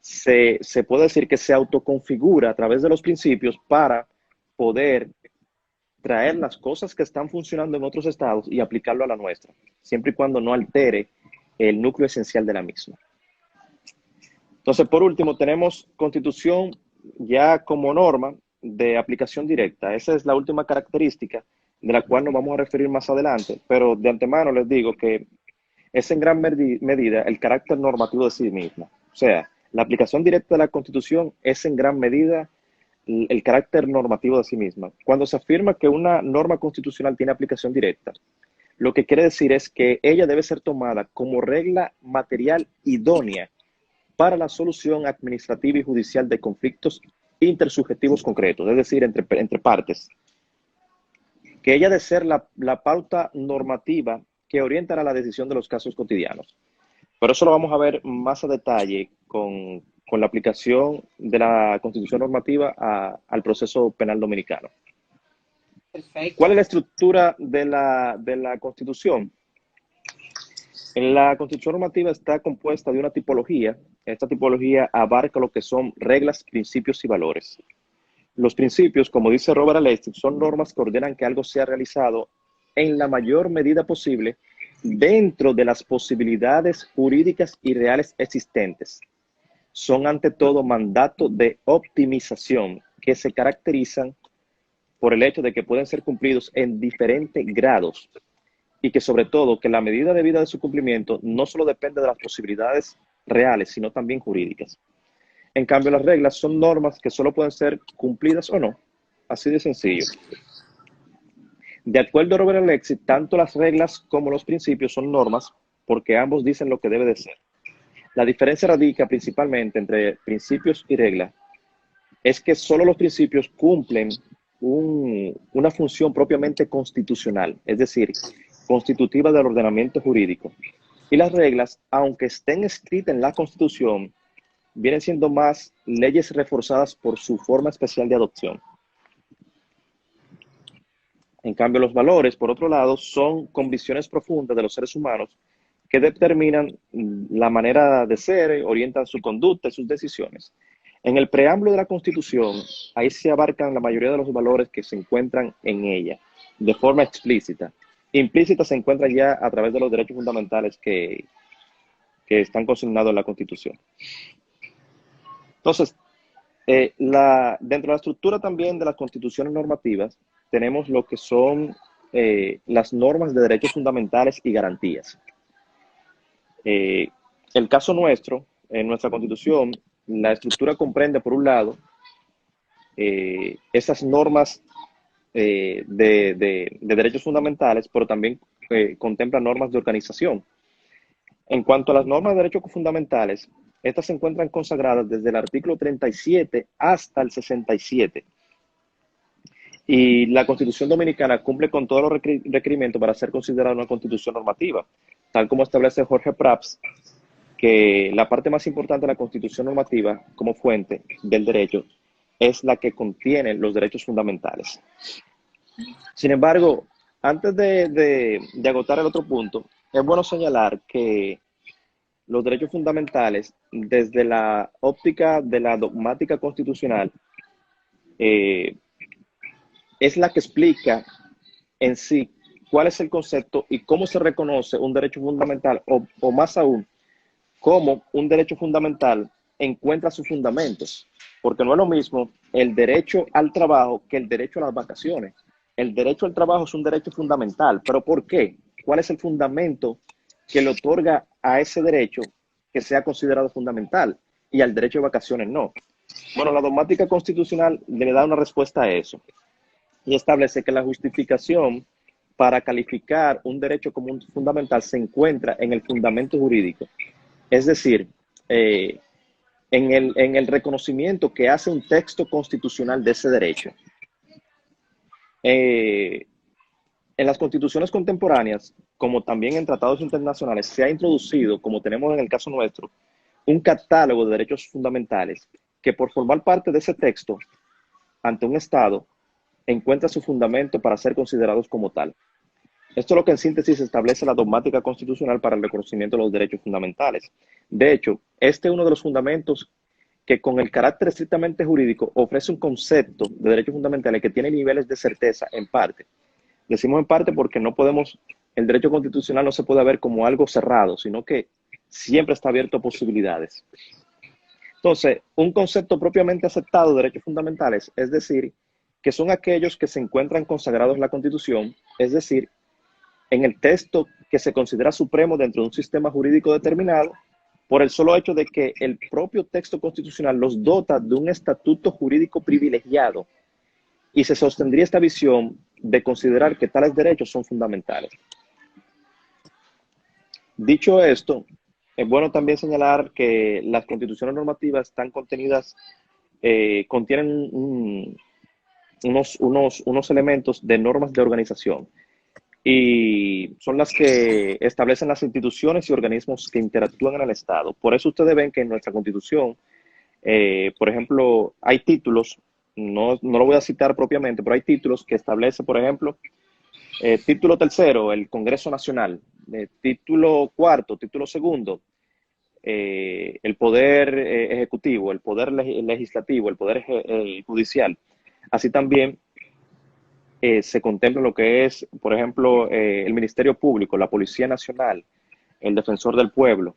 se puede decir que se autoconfigura a través de los principios para poder traer las cosas que están funcionando en otros estados y aplicarlo a la nuestra, siempre y cuando no altere el núcleo esencial de la misma. Entonces, por último, tenemos Constitución ya como norma de aplicación directa. Esa es la última característica de la cual nos vamos a referir más adelante, pero de antemano les digo que es en gran medida el carácter normativo de sí misma. O sea, la aplicación directa de la Constitución es en gran medida el carácter normativo de sí misma. Cuando se afirma que una norma constitucional tiene aplicación directa, lo que quiere decir es que ella debe ser tomada como regla material idónea para la solución administrativa y judicial de conflictos intersubjetivos concretos, es decir, entre partes. Que ella debe ser la pauta normativa que orientará la decisión de los casos cotidianos. Pero eso lo vamos a ver más a detalle con la aplicación de la Constitución normativa al proceso penal dominicano. Perfecto. ¿Cuál es la estructura de la Constitución? En la Constitución normativa está compuesta de una tipología. Esta tipología abarca lo que son reglas, principios y valores. Los principios, como dice Robert Alexis, son normas que ordenan que algo sea realizado en la mayor medida posible dentro de las posibilidades jurídicas y reales existentes. Son ante todo mandatos de optimización que se caracterizan por el hecho de que pueden ser cumplidos en diferentes grados y que sobre todo que la medida debida de su cumplimiento no solo depende de las posibilidades reales, sino también jurídicas. En cambio, las reglas son normas que solo pueden ser cumplidas o no. Así de sencillo. De acuerdo a Robert Alexis, tanto las reglas como los principios son normas porque ambos dicen lo que debe de ser. La diferencia radica principalmente entre principios y reglas es que solo los principios cumplen una función propiamente constitucional, es decir, constitutiva del ordenamiento jurídico. Y las reglas, aunque estén escritas en la Constitución, vienen siendo más leyes reforzadas por su forma especial de adopción. En cambio, los valores, por otro lado, son convicciones profundas de los seres humanos que determinan la manera de ser, orientan su conducta y sus decisiones. En el preámbulo de la Constitución, ahí se abarcan la mayoría de los valores que se encuentran en ella, de forma explícita. Implícita se encuentra ya a través de los derechos fundamentales que están consignados en la Constitución. Entonces, dentro de la estructura también de las constituciones normativas, tenemos lo que son las normas de derechos fundamentales y garantías. El caso nuestro, en nuestra Constitución, la estructura comprende, por un lado, esas normas de derechos fundamentales, pero también contempla normas de organización. En cuanto a las normas de derechos fundamentales, estas se encuentran consagradas desde el artículo 37 hasta el 67. Y la Constitución Dominicana cumple con todos los requerimientos para ser considerada una constitución normativa, tal como establece Jorge Prats, que la parte más importante de la Constitución normativa como fuente del derecho es la que contiene los derechos fundamentales. Sin embargo, antes de agotar el otro punto, es bueno señalar que los derechos fundamentales, desde la óptica de la dogmática constitucional, es la que explica en sí cuál es el concepto y cómo se reconoce un derecho fundamental, o más aún, cómo un derecho fundamental encuentra sus fundamentos. Porque no es lo mismo el derecho al trabajo que el derecho a las vacaciones. El derecho al trabajo es un derecho fundamental, pero ¿por qué? ¿Cuál es el fundamento que le otorga a ese derecho que sea considerado fundamental y al derecho de vacaciones no? Bueno, la dogmática constitucional le da una respuesta a eso y establece que la justificación para calificar un derecho como un fundamental se encuentra en el fundamento jurídico, es decir, eh, en el reconocimiento que hace un texto constitucional de ese derecho. Eh, en las constituciones contemporáneas, como también en tratados internacionales, se ha introducido, como tenemos en el caso nuestro, un catálogo de derechos fundamentales que por formar parte de ese texto ante un Estado encuentra su fundamento para ser considerados como tal. Esto es lo que en síntesis establece la dogmática constitucional para el reconocimiento de los derechos fundamentales. De hecho, este es uno de los fundamentos que con el carácter estrictamente jurídico ofrece un concepto de derechos fundamentales que tiene niveles de certeza en parte. Decimos en parte porque no podemos, el derecho constitucional no se puede ver como algo cerrado, sino que siempre está abierto a posibilidades. Entonces, un concepto propiamente aceptado de derechos fundamentales, es decir, que son aquellos que se encuentran consagrados en la Constitución, es decir, en el texto que se considera supremo dentro de un sistema jurídico determinado, por el solo hecho de que el propio texto constitucional los dota de un estatuto jurídico privilegiado y se sostendría esta visión de considerar que tales derechos son fundamentales. Dicho esto, es bueno también señalar que las constituciones normativas están contenidas, contienen unos elementos de normas de organización y son las que establecen las instituciones y organismos que interactúan en el Estado. Por eso ustedes ven que en nuestra Constitución, por ejemplo, hay títulos, no lo voy a citar propiamente, pero hay títulos que establece, por ejemplo, título tercero, el Congreso Nacional, título cuarto, título segundo, el poder ejecutivo, el poder legislativo, el poder judicial. Así también se contempla lo que es, por ejemplo, el Ministerio Público, la Policía Nacional, el Defensor del Pueblo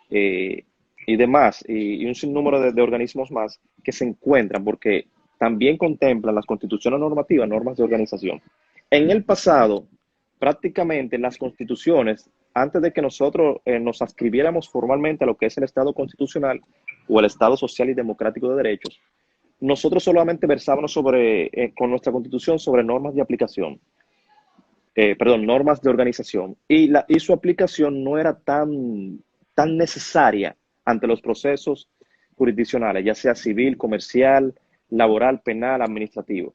eh, y demás, y un sinnúmero de organismos más que se encuentran porque también contemplan las constituciones normativas, normas de organización. En el pasado, prácticamente las constituciones, antes de que nosotros nos adscribiéramos formalmente a lo que es el Estado constitucional o el Estado social y democrático de derechos, nosotros solamente versábamos sobre, con nuestra constitución sobre normas de aplicación, perdón, normas de organización, y su aplicación no era tan necesaria ante los procesos jurisdiccionales, ya sea civil, comercial, laboral, penal, administrativo.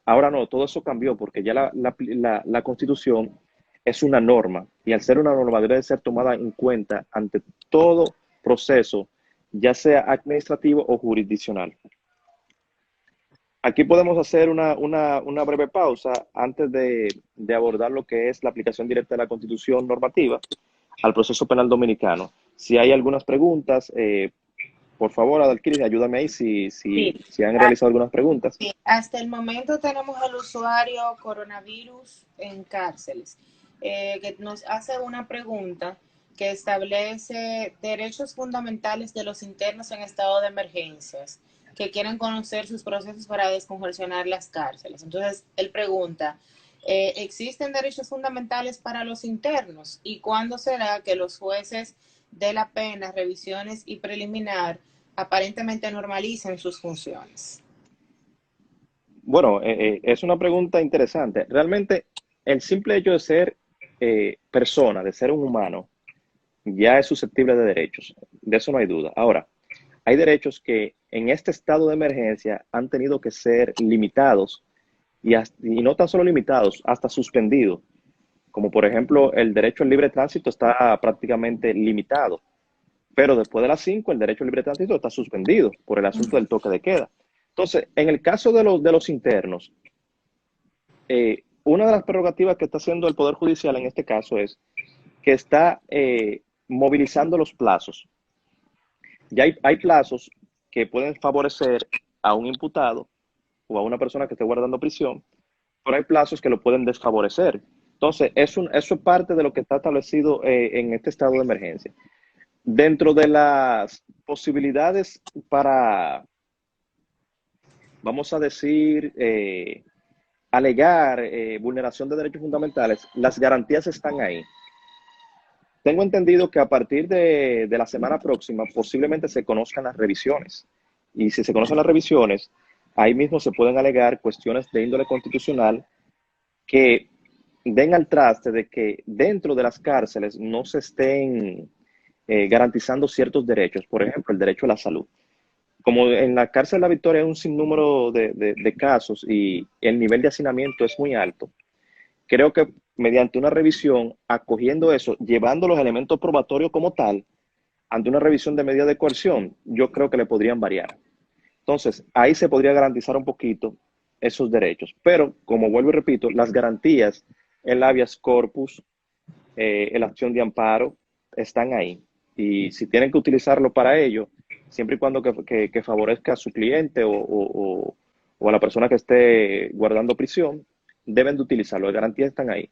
Ahora no, todo eso cambió porque ya la Constitución es una norma y al ser una norma debe ser tomada en cuenta ante todo proceso, ya sea administrativo o jurisdiccional. Aquí podemos hacer una breve pausa antes de abordar lo que es la aplicación directa de la Constitución normativa al proceso penal dominicano. Si hay algunas preguntas, por favor, Adalkiris, ayúdame ahí Sí. si han realizado algunas preguntas. Sí, hasta el momento tenemos al usuario coronavirus en cárceles, que nos hace una pregunta que establece derechos fundamentales de los internos en estado de emergencias, que quieren conocer sus procesos para descongestionar las cárceles. Entonces, él pregunta, ¿existen derechos fundamentales para los internos? ¿Y cuándo será que los jueces de la pena, revisiones y preliminar aparentemente normalicen sus funciones? Bueno, es una pregunta interesante. Realmente, el simple hecho de ser persona, de ser un humano, ya es susceptible de derechos. De eso no hay duda. Ahora, hay derechos que en este estado de emergencia han tenido que ser limitados y no tan solo limitados, hasta suspendidos. Como por ejemplo, el derecho al libre tránsito está prácticamente limitado. Pero después de las 5 el derecho al libre tránsito está suspendido por el asunto del toque de queda. Entonces, en el caso de los internos, una de las prerrogativas que está haciendo el Poder Judicial en este caso es que está movilizando los plazos. Ya hay plazos que pueden favorecer a un imputado o a una persona que esté guardando prisión, pero hay plazos que lo pueden desfavorecer. Entonces, eso es parte de lo que está establecido en este estado de emergencia. Dentro de las posibilidades para, vamos a decir, alegar vulneración de derechos fundamentales, las garantías están ahí. Tengo entendido que a partir de la semana próxima posiblemente se conozcan las revisiones. Y si se conocen las revisiones, ahí mismo se pueden alegar cuestiones de índole constitucional que den al traste de que dentro de las cárceles no se estén garantizando ciertos derechos, por ejemplo, el derecho a la salud. Como en la cárcel de La Victoria hay un sinnúmero de casos y el nivel de hacinamiento es muy alto, creo que mediante una revisión, acogiendo eso, llevando los elementos probatorios como tal, ante una revisión de medidas de coerción, yo creo que le podrían variar. Entonces, ahí se podría garantizar un poquito esos derechos. Pero, como vuelvo y repito, las garantías, el habeas corpus, la acción de amparo, están ahí. Y si tienen que utilizarlo para ello, siempre y cuando que favorezca a su cliente o a la persona que esté guardando prisión, deben de utilizarlo. Las garantías están ahí.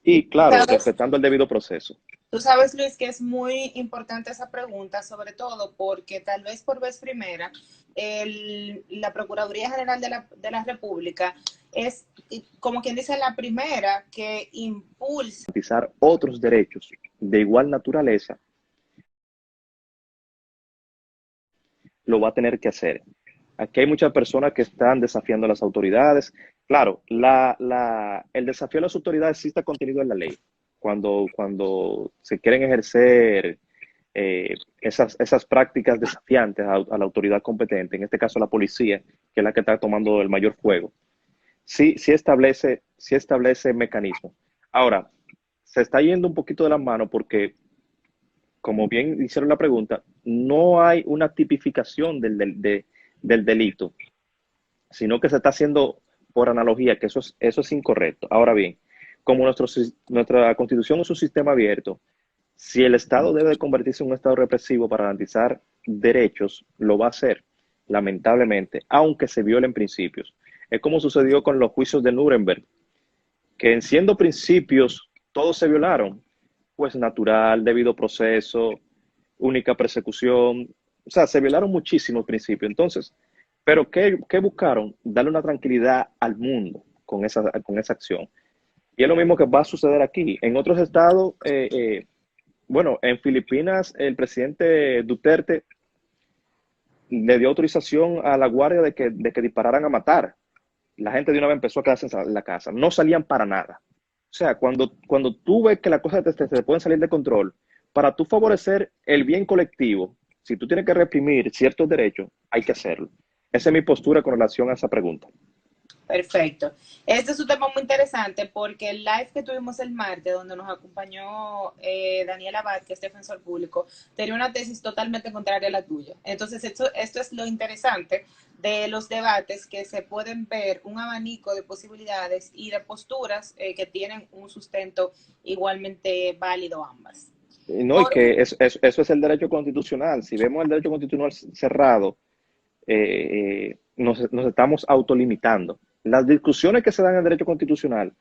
Y claro, ¿Sabes? respetando el debido proceso. Tú sabes, Luis, que es muy importante esa pregunta, sobre todo porque tal vez por vez primera la Procuraduría General de la República es, como quien dice, la primera que impulsa. Garantizar otros derechos de igual naturaleza, lo va a tener que hacer. Aquí hay muchas personas que están desafiando a las autoridades. Claro, el desafío a las autoridades sí está contenido en la ley. Cuando se quieren ejercer esas prácticas desafiantes a la autoridad competente, en este caso la policía, que es la que está tomando el mayor fuego, sí establece mecanismos. Ahora, se está yendo un poquito de las manos porque, como bien hicieron la pregunta, no hay una tipificación del delito, sino que se está haciendo por analogía, que eso es incorrecto. Ahora bien, como nuestra constitución es un sistema abierto, si el Estado debe de convertirse en un Estado represivo para garantizar derechos, lo va a hacer, lamentablemente, aunque se violen principios. Es como sucedió con los juicios de Nuremberg, que en siendo principios todos se violaron, pues natural, debido proceso, única persecución, o sea, se violaron muchísimos principios. Entonces, ¿pero qué buscaron? Darle una tranquilidad al mundo con esa acción. Y es lo mismo que va a suceder aquí. En otros estados, bueno, en Filipinas el presidente Duterte le dio autorización a la guardia de que dispararan a matar. La gente de una vez empezó a quedarse en la casa. No salían para nada. O sea, cuando tú ves que las cosas te pueden salir de control, para tú favorecer el bien colectivo, si tú tienes que reprimir ciertos derechos, hay que hacerlo. Esa es mi postura con relación a esa pregunta. Perfecto. Este es un tema muy interesante porque el live que tuvimos el martes, donde nos acompañó Daniel Abad, que es defensor público, tenía una tesis totalmente contraria a la tuya. Entonces, esto es lo interesante de los debates, que se pueden ver un abanico de posibilidades y de posturas que tienen un sustento igualmente válido ambas. No, y Por que eso es el derecho constitucional. Si vemos el derecho constitucional cerrado, nos estamos autolimitando. Las discusiones que se dan en el derecho constitucional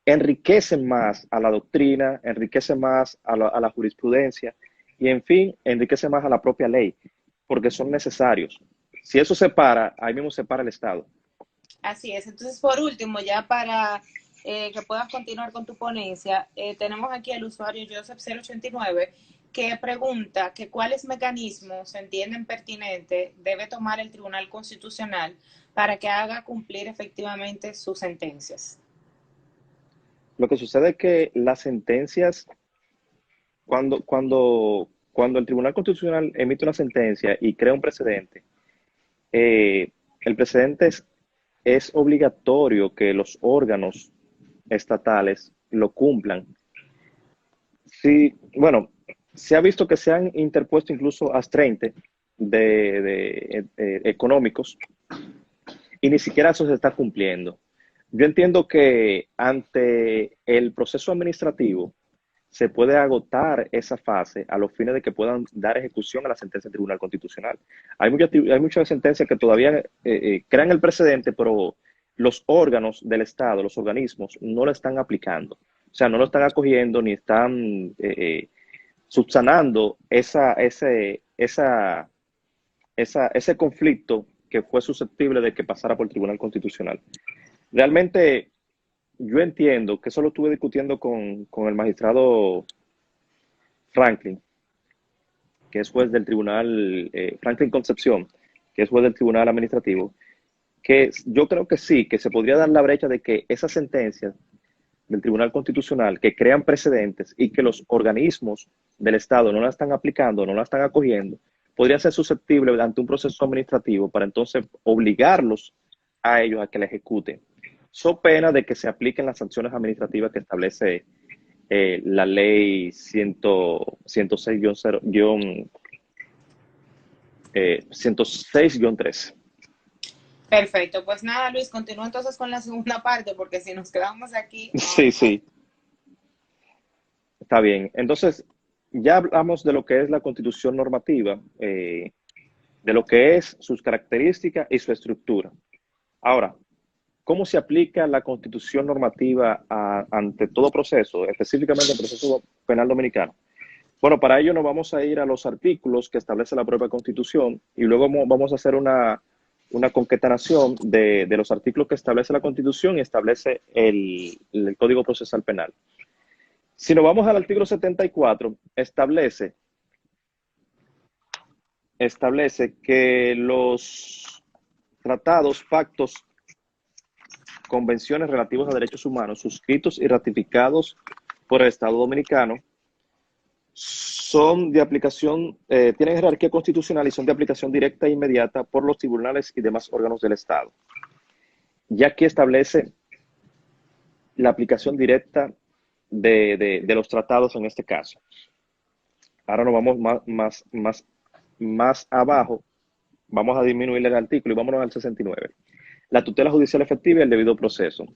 enriquecen más a la doctrina, enriquecen más a la jurisprudencia y, en fin, enriquecen más a la propia ley, porque son necesarios. Si eso se para, ahí mismo se para el Estado. Así es. Entonces, por último, ya para que puedas continuar con tu ponencia, tenemos aquí al usuario Joseph089 que pregunta que cuáles mecanismos se entienden pertinentes debe tomar el Tribunal Constitucional para que haga cumplir efectivamente sus sentencias. Lo que sucede es que las sentencias, cuando el Tribunal Constitucional emite una sentencia y crea un precedente, el precedente es obligatorio que los órganos estatales lo cumplan. Sí, bueno, se ha visto que se han interpuesto incluso astreinte económicos y ni siquiera eso se está cumpliendo. Yo entiendo que ante el proceso administrativo se puede agotar esa fase a los fines de que puedan dar ejecución a la sentencia del Tribunal Constitucional. Hay muchas sentencias que todavía crean el precedente, pero los órganos del Estado, los organismos, no lo están aplicando. O sea, no lo están acogiendo ni están subsanando ese conflicto que fue susceptible de que pasara por el Tribunal Constitucional. Realmente yo entiendo que eso lo estuve discutiendo con el magistrado Franklin, que es juez del tribunal, Franklin Concepción, que es juez del tribunal administrativo, que yo creo que sí, que se podría dar la brecha de que esas sentencias del Tribunal Constitucional que crean precedentes y que los organismos del Estado no la están aplicando, no la están acogiendo, podría ser susceptible ante un proceso administrativo para entonces obligarlos a ellos a que la ejecuten. So pena de que se apliquen las sanciones administrativas que establece la ley 106-13. Perfecto, pues nada, Luis, continúa entonces con la segunda parte, porque si nos quedamos aquí, Sí, sí, está bien. Entonces, ya hablamos de lo que es la constitución normativa, de lo que es sus características y su estructura. Ahora, ¿cómo se aplica la constitución normativa ante todo proceso, específicamente el proceso penal dominicano? Bueno, para ello nos vamos a ir a los artículos que establece la propia constitución y luego vamos a hacer una concatenación de los artículos que establece la constitución y establece el Código Procesal Penal. Si nos vamos al artículo 74, establece que los tratados, pactos, convenciones relativos a derechos humanos suscritos y ratificados por el Estado Dominicano son de aplicación, tienen jerarquía constitucional y son de aplicación directa e inmediata por los tribunales y demás órganos del Estado. Ya aquí establece la aplicación directa de los tratados en este caso. Ahora nos vamos más abajo, vamos a disminuir el artículo y vámonos al 69. La tutela judicial efectiva y el debido proceso.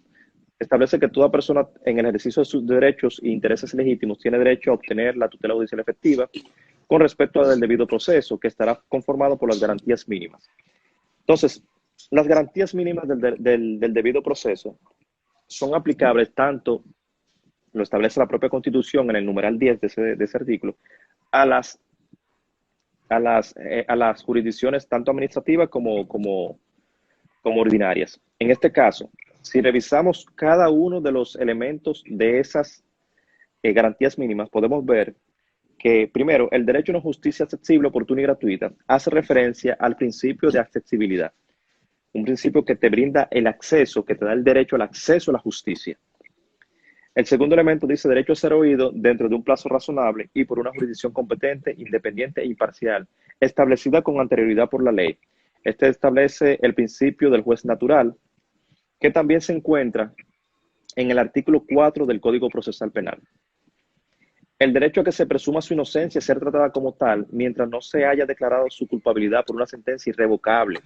Establece que toda persona en el ejercicio de sus derechos e intereses legítimos tiene derecho a obtener la tutela judicial efectiva con respecto al debido proceso, que estará conformado por las garantías mínimas. Entonces, las garantías mínimas del debido proceso son aplicables tanto, lo establece la propia Constitución en el numeral 10 de ese artículo, a las jurisdicciones tanto administrativas como ordinarias. En este caso, si revisamos cada uno de los elementos de esas garantías mínimas, podemos ver que, primero, el derecho a una justicia accesible, oportuna y gratuita hace referencia al principio de accesibilidad, un principio que te brinda el acceso, que te da el derecho al acceso a la justicia. El segundo elemento dice derecho a ser oído dentro de un plazo razonable y por una jurisdicción competente, independiente e imparcial, establecida con anterioridad por la ley. Este establece el principio del juez natural, que también se encuentra en el artículo 4 del Código Procesal Penal. El derecho a que se presuma su inocencia y ser tratada como tal mientras no se haya declarado su culpabilidad por una sentencia irrevocable.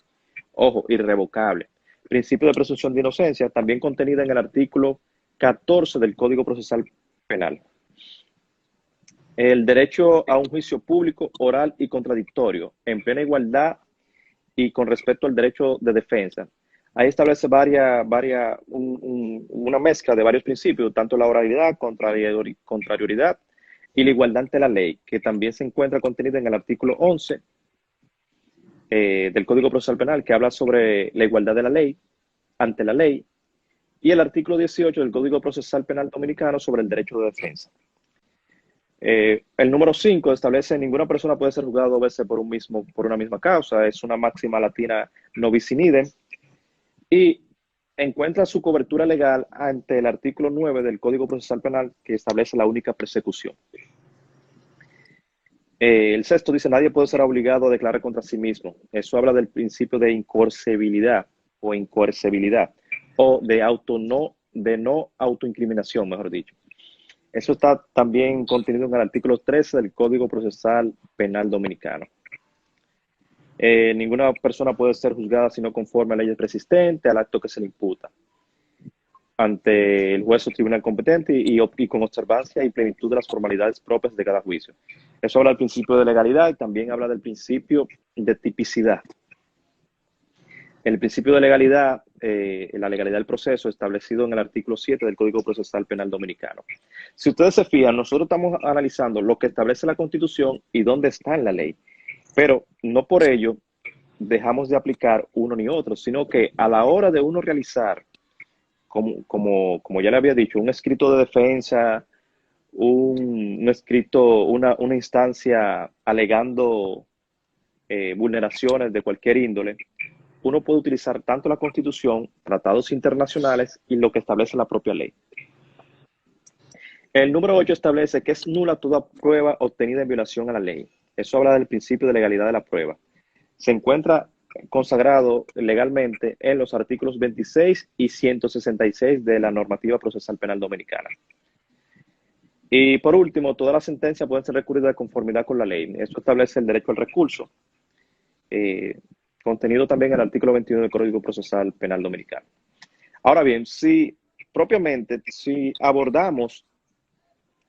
Ojo, irrevocable. Principio de presunción de inocencia, también contenida en el artículo 14 del Código Procesal Penal. El derecho a un juicio público, oral y contradictorio, en plena igualdad y con respecto al derecho de defensa. Ahí establece una mezcla de varios principios, tanto la oralidad, contrariedad y la igualdad ante la ley, que también se encuentra contenida en el artículo 11 del Código Procesal Penal, que habla sobre la igualdad de la ley ante la ley, y el artículo 18 del Código Procesal Penal Dominicano sobre el derecho de defensa. El número 5 establece que ninguna persona puede ser juzgada dos veces por una misma causa. Es una máxima latina no bis in idem. Y encuentra su cobertura legal ante el artículo 9 del Código Procesal Penal, que establece la única persecución. El sexto dice, nadie puede ser obligado a declarar contra sí mismo. Eso habla del principio de incoercibilidad o incoercibilidad, o de no autoincriminación, mejor dicho. Eso está también contenido en el artículo 13 del Código Procesal Penal Dominicano. Ninguna persona puede ser juzgada si no conforme a leyes preexistentes al acto que se le imputa ante el juez o tribunal competente y con observancia y plenitud de las formalidades propias de cada juicio. Eso habla del principio de legalidad y también habla del principio de tipicidad. El principio de legalidad, la legalidad del proceso establecido en el artículo 7 del Código Procesal Penal Dominicano. Si ustedes se fijan, nosotros estamos analizando lo que establece la Constitución y dónde está en la ley, pero no por ello dejamos de aplicar uno ni otro, sino que a la hora de uno realizar, como ya le había dicho, un escrito de defensa, un escrito, una instancia alegando vulneraciones de cualquier índole, uno puede utilizar tanto la Constitución, tratados internacionales y lo que establece la propia ley. El número 8 establece que es nula toda prueba obtenida en violación a la ley. Eso habla del principio de legalidad de la prueba. Se encuentra consagrado legalmente en los artículos 26 y 166 de la normativa procesal penal dominicana. Y por último, todas las sentencias pueden ser recurridas de conformidad con la ley. Esto establece el derecho al recurso, contenido también en el artículo 21 del Código Procesal Penal Dominicano. Ahora bien, si abordamos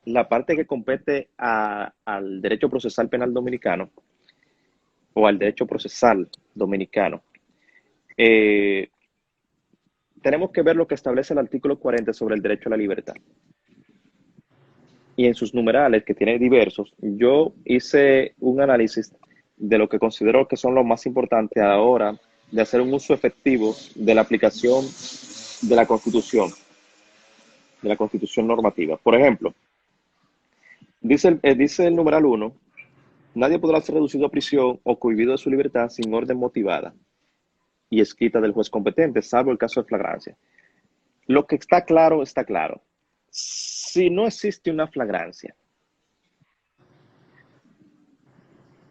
la parte que compete al derecho procesal penal dominicano o al derecho procesal dominicano, tenemos que ver lo que establece el artículo 40 sobre el derecho a la libertad. Y en sus numerales, que tiene diversos, yo hice un análisis de lo que considero que son los más importantes a la hora de hacer un uso efectivo de la aplicación de la Constitución normativa. Por ejemplo, dice el numeral 1, nadie podrá ser reducido a prisión o cohibido de su libertad sin orden motivada y escrita del juez competente, salvo el caso de flagrancia. Lo que está claro, está claro. Si no existe una flagrancia,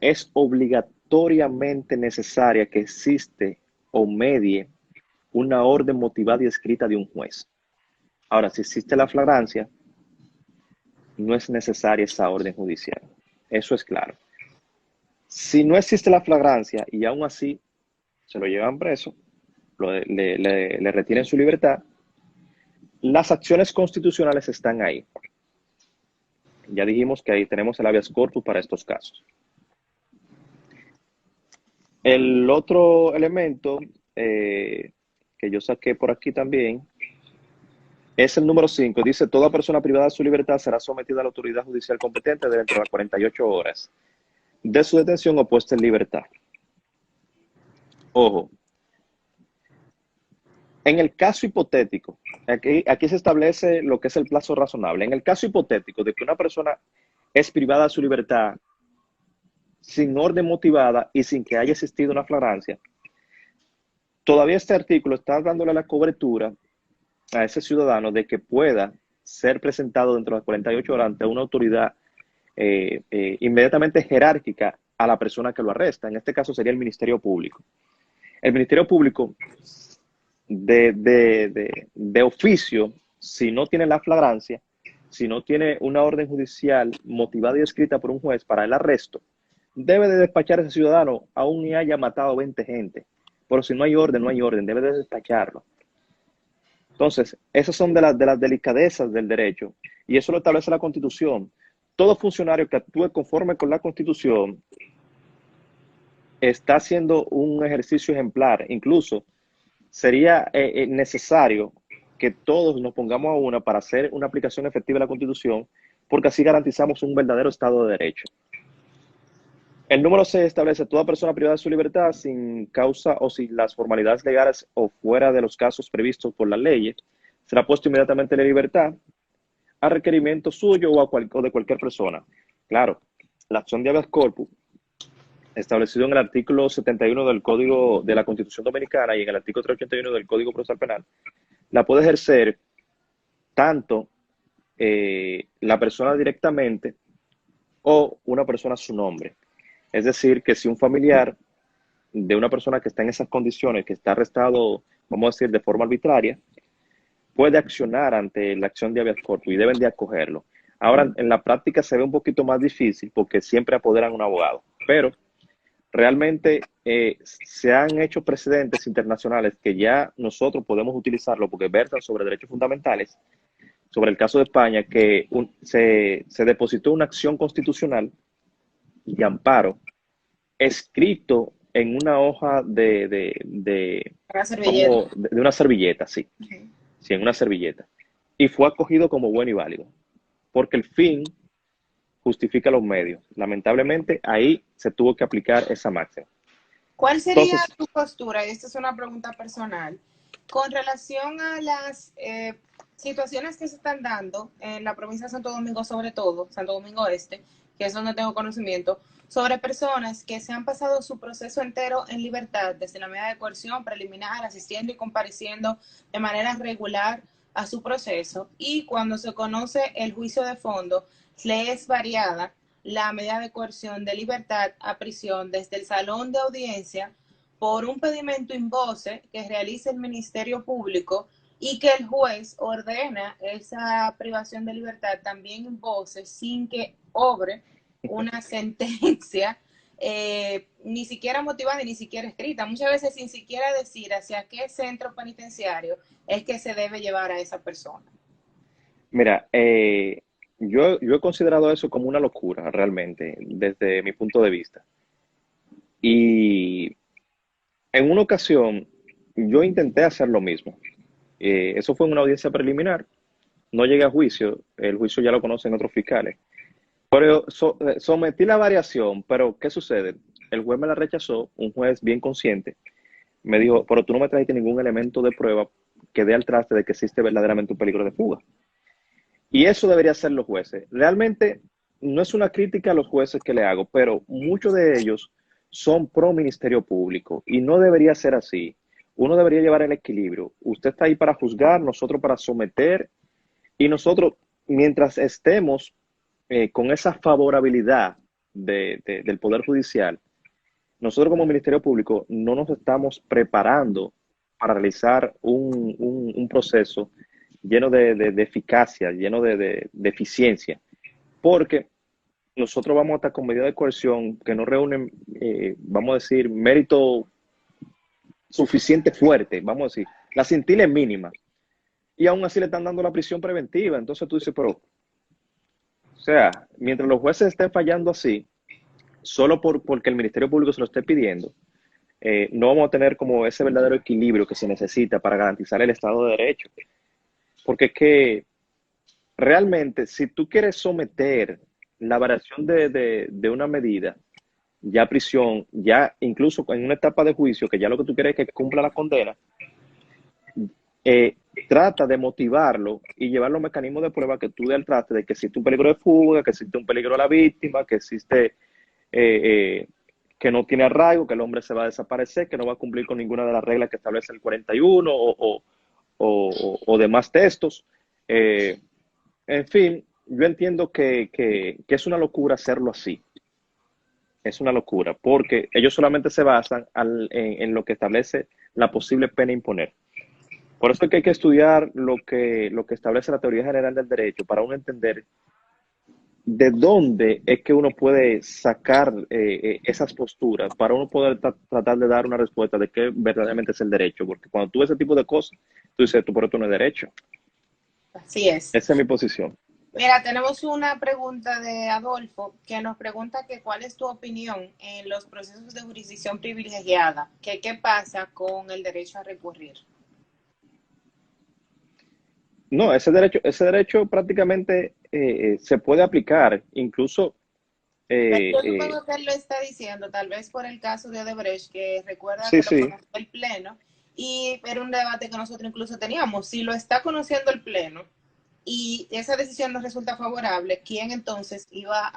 es obligatoriamente necesaria que existe o medie una orden motivada y escrita de un juez. Ahora, si existe la flagrancia, no es necesaria esa orden judicial. Eso es claro. Si no existe la flagrancia y aún así se lo llevan preso, le retienen su libertad, las acciones constitucionales están ahí. Ya dijimos que ahí tenemos el habeas corpus para estos casos. El otro elemento que yo saqué por aquí también es el número 5. Dice, toda persona privada de su libertad será sometida a la autoridad judicial competente dentro de las 48 horas de su detención o puesta en libertad. Ojo, en el caso hipotético, aquí se establece lo que es el plazo razonable. En el caso hipotético de que una persona es privada de su libertad sin orden motivada y sin que haya existido una flagrancia, todavía este artículo está dándole la cobertura a ese ciudadano de que pueda ser presentado dentro de las 48 horas ante una autoridad inmediatamente jerárquica a la persona que lo arresta. En este caso sería el Ministerio Público. El Ministerio Público de oficio, si no tiene la flagrancia, si no tiene una orden judicial motivada y escrita por un juez para el arresto, debe de despachar a ese ciudadano, aún y haya matado 20 gente. Pero si no hay orden, no hay orden, debe de despacharlo. Entonces, esas son de las delicadezas del derecho, y eso lo establece la Constitución. Todo funcionario que actúe conforme con la Constitución está haciendo un ejercicio ejemplar. Incluso sería necesario que todos nos pongamos a una para hacer una aplicación efectiva de la Constitución, porque así garantizamos un verdadero Estado de Derecho. El número 6 establece toda persona privada de su libertad sin causa o sin las formalidades legales o fuera de los casos previstos por las leyes, será puesto inmediatamente en la libertad a requerimiento suyo o de cualquier persona. Claro, la acción de habeas corpus, establecido en el artículo 71 del Código de la Constitución Dominicana y en el artículo 381 del Código Procesal Penal, la puede ejercer tanto la persona directamente o una persona a su nombre. Es decir, que si un familiar de una persona que está en esas condiciones, que está arrestado, vamos a decir, de forma arbitraria, puede accionar ante la acción de habeas corpus y deben de acogerlo. Ahora, en la práctica se ve un poquito más difícil porque siempre apoderan a un abogado, pero realmente se han hecho precedentes internacionales que ya nosotros podemos utilizarlo porque versan sobre derechos fundamentales, sobre el caso de España, que se depositó una acción constitucional de amparo escrito en una hoja de una servilleta, sí. Okay. Sí, en una servilleta. Y fue acogido como bueno y válido, porque el fin justifica los medios. Lamentablemente, ahí se tuvo que aplicar esa máxima. ¿Cuál sería Entonces, tu postura? Y esta es una pregunta personal. Con relación a las situaciones que se están dando en la provincia de Santo Domingo, sobre todo, Santo Domingo Este, que es donde tengo conocimiento, sobre personas que se han pasado su proceso entero en libertad, desde la medida de coerción preliminar, asistiendo y compareciendo de manera regular a su proceso, y cuando se conoce el juicio de fondo, le es variada la medida de coerción de libertad a prisión desde el salón de audiencia por un pedimento in voce que realice el Ministerio Público y que el juez ordena esa privación de libertad también en voces sin que obre una sentencia ni siquiera motivada y ni siquiera escrita. Muchas veces sin siquiera decir hacia qué centro penitenciario es que se debe llevar a esa persona. Mira, yo he considerado eso como una locura realmente, desde mi punto de vista. Y en una ocasión yo intenté hacer lo mismo. Eso fue en una audiencia preliminar. No llegué a juicio, el juicio ya lo conocen otros fiscales. Pero sometí la variación, pero ¿qué sucede? El juez me la rechazó, un juez bien consciente, me dijo, pero tú no me trajiste ningún elemento de prueba que dé al traste de que existe verdaderamente un peligro de fuga. Y eso debería ser los jueces. Realmente no es una crítica a los jueces que le hago, pero muchos de ellos son pro Ministerio Público y no debería ser así. Uno debería llevar el equilibrio. Usted está ahí para juzgar, nosotros para someter y nosotros, mientras estemos con esa favorabilidad del Poder Judicial, nosotros como Ministerio Público no nos estamos preparando para realizar un proceso lleno de eficacia, lleno de eficiencia, porque nosotros vamos a estar con medidas de coerción que no reúnen, vamos a decir, mérito suficiente fuerte, vamos a decir, la cintila es mínima, y aún así le están dando la prisión preventiva. Entonces tú dices, pero, o sea, mientras los jueces estén fallando así, solo porque el Ministerio Público se lo esté pidiendo, no vamos a tener como ese verdadero equilibrio que se necesita para garantizar el Estado de Derecho. Porque es que realmente, si tú quieres someter la variación de una medida, ya prisión, ya incluso en una etapa de juicio, que ya lo que tú quieres es que cumpla la condena, trata de motivarlo y llevar los mecanismos de prueba que tú dé al traste de que existe un peligro de fuga, que existe un peligro a la víctima, que existe que no tiene arraigo, que el hombre se va a desaparecer, que no va a cumplir con ninguna de las reglas que establece el 41 o demás textos. En fin, yo entiendo que es una locura hacerlo así. Es una locura, porque ellos solamente se basan en lo que establece la posible pena a imponer. Por eso es que hay que estudiar lo que establece la teoría general del derecho para uno entender de dónde es que uno puede sacar esas posturas para uno poder tratar de dar una respuesta de qué verdaderamente es el derecho. Porque cuando tú ves ese tipo de cosas, tú dices, tú por esto no es derecho. Así es. Esa es mi posición. Mira, tenemos una pregunta de Adolfo que nos pregunta que cuál es tu opinión en los procesos de jurisdicción privilegiada, que qué pasa con el derecho a recurrir. No, ese derecho prácticamente se puede aplicar, incluso Pero eh, yo eh, supongo que él lo está diciendo, tal vez por el caso de Odebrecht, que recuerda sí, que lo sí. conoció el Pleno, y era un debate que nosotros incluso teníamos. Si lo está conociendo el Pleno y esa decisión nos resulta favorable, ¿quién entonces iba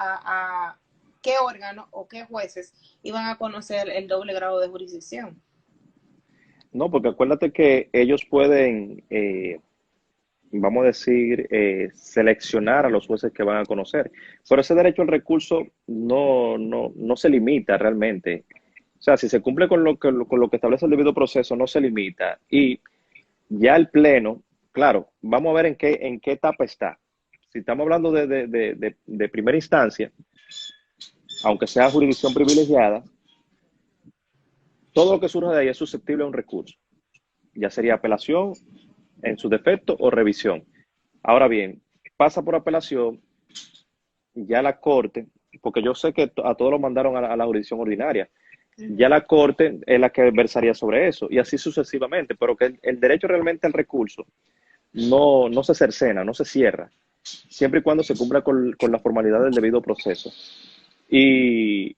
qué órgano o qué jueces iban a conocer el doble grado de jurisdicción? No, porque acuérdate que ellos pueden, vamos a decir, seleccionar a los jueces que van a conocer. Pero ese derecho al recurso no se limita realmente. O sea, si se cumple con lo que establece el debido proceso, no se limita. Y ya el Pleno, claro, vamos a ver en qué etapa está. Si estamos hablando de primera instancia, aunque sea jurisdicción privilegiada, todo lo que surja de ahí es susceptible a un recurso. Ya sería apelación en su defecto o revisión. Ahora bien, pasa por apelación, ya la Corte, porque yo sé que a todos lo mandaron a la jurisdicción ordinaria, ya la Corte es la que versaría sobre eso, y así sucesivamente, pero que el derecho realmente al recurso no se cercena, no se cierra, siempre y cuando se cumpla con la formalidad del debido proceso. Y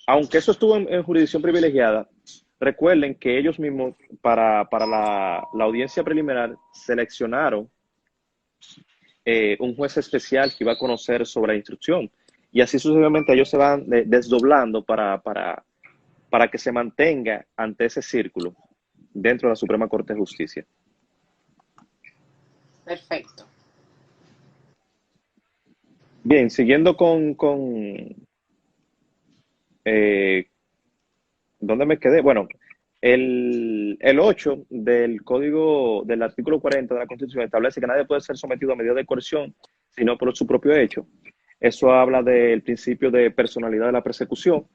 aunque eso estuvo en jurisdicción privilegiada, recuerden que ellos mismos para la audiencia preliminar seleccionaron un juez especial que iba a conocer sobre la instrucción. Y así sucesivamente ellos se van desdoblando para que se mantenga ante ese círculo dentro de la Suprema Corte de Justicia. Perfecto. Bien, siguiendo ¿dónde me quedé? Bueno, el 8 del código del artículo 40 de la Constitución establece que nadie puede ser sometido a medidas de coerción sino por su propio hecho. Eso habla del principio de personalidad de la persecución,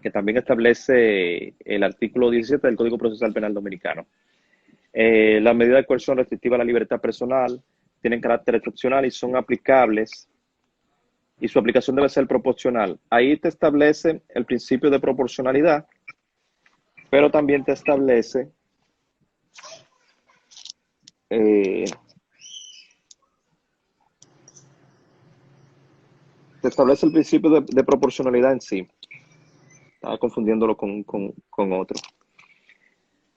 que también establece el artículo 17 del Código Procesal Penal Dominicano. Las medidas de coerción restrictivas a la libertad personal tienen carácter excepcional y son aplicables, y su aplicación debe ser proporcional. Ahí te establece el principio de proporcionalidad, pero también eh, te establece el principio de proporcionalidad en sí. Estaba confundiéndolo con otro.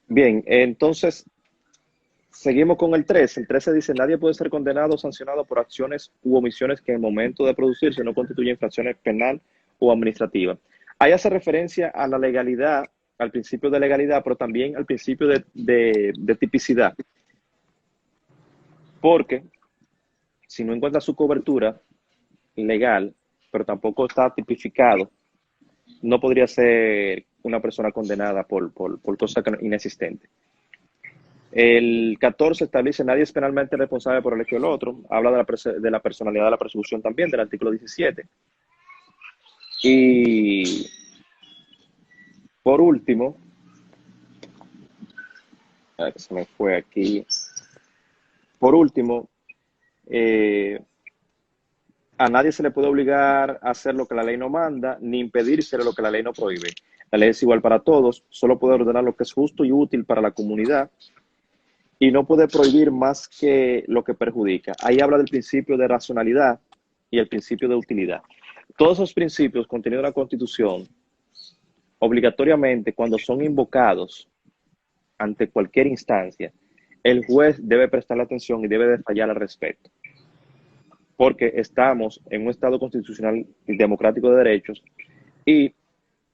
Bien, entonces seguimos con el 13. El 13 dice, nadie puede ser condenado o sancionado por acciones u omisiones que en el momento de producirse no constituyen infracciones penal o administrativa. Ahí hace referencia a la legalidad, al principio de legalidad, pero también al principio de tipicidad. Porque si no encuentra su cobertura legal, pero tampoco está tipificado, no podría ser una persona condenada por cosa inexistente. El 14 establece nadie es penalmente responsable por el hecho del otro. Habla de la personalidad de la persecución también, del artículo 17. Y por último, se me fue aquí. Por último, a nadie se le puede obligar a hacer lo que la ley no manda, ni impedírselo lo que la ley no prohíbe. La ley es igual para todos, solo puede ordenar lo que es justo y útil para la comunidad y no puede prohibir más que lo que perjudica. Ahí habla del principio de racionalidad y el principio de utilidad. Todos esos principios contenidos en la Constitución, obligatoriamente, cuando son invocados ante cualquier instancia, el juez debe prestarle atención y debe de fallar al respecto. Porque estamos en un Estado constitucional y democrático de derechos y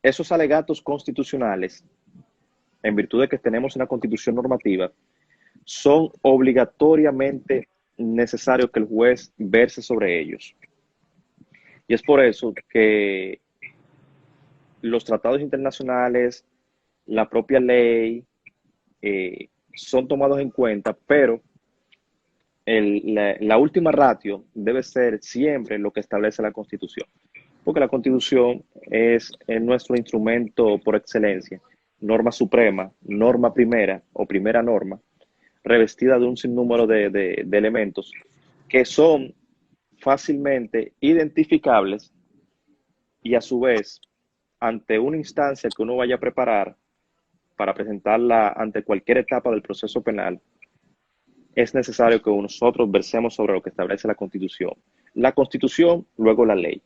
esos alegatos constitucionales, en virtud de que tenemos una constitución normativa, son obligatoriamente necesarios que el juez verse sobre ellos. Y es por eso que los tratados internacionales, la propia ley, son tomados en cuenta, pero la última ratio debe ser siempre lo que establece la Constitución, porque la Constitución es nuestro instrumento por excelencia, norma suprema, norma primera o primera norma, revestida de un sinnúmero de elementos que son fácilmente identificables y a su vez, ante una instancia que uno vaya a preparar para presentarla ante cualquier etapa del proceso penal, es necesario que nosotros versemos sobre lo que establece la Constitución. La Constitución, luego la ley.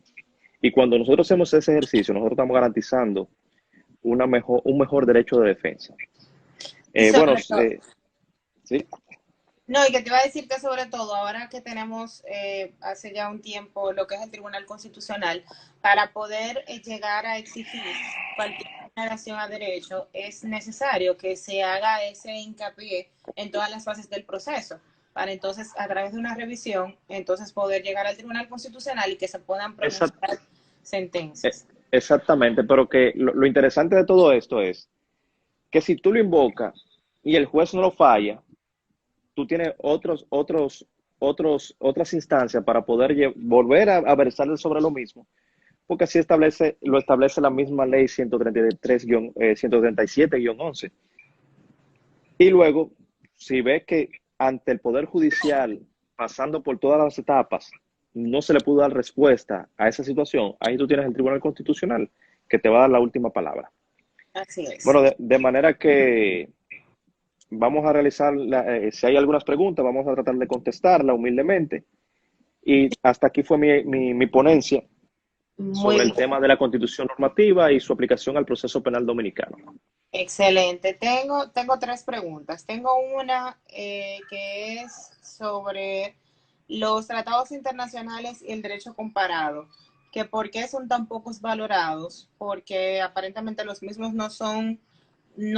Y cuando nosotros hacemos ese ejercicio, nosotros estamos garantizando un mejor derecho de defensa. Bueno, sí. No, y que te iba a decir que sobre todo, ahora que tenemos hace ya un tiempo lo que es el Tribunal Constitucional, para poder llegar a exigir cualquier vulneración a derecho, es necesario que se haga ese hincapié en todas las fases del proceso, para entonces, a través de una revisión, entonces poder llegar al Tribunal Constitucional y que se puedan pronunciar sentencias. Exactamente, pero que lo interesante de todo esto es que si tú lo invocas y el juez no lo falla, tú tienes otras instancias para poder volver a versar sobre lo mismo, porque así lo establece la misma ley 137-11. Y luego, si ves que ante el Poder Judicial, pasando por todas las etapas, no se le pudo dar respuesta a esa situación, ahí tú tienes el Tribunal Constitucional que te va a dar la última palabra. Así es. Bueno, de manera que vamos a realizar, si hay algunas preguntas, vamos a tratar de contestarla humildemente. Y hasta aquí fue mi ponencia sobre el tema de la Constitución normativa y su aplicación al proceso penal dominicano. Excelente. Tengo tres preguntas. Tengo una que es sobre los tratados internacionales y el derecho comparado, que por qué son tan pocos valorados, porque aparentemente los mismos no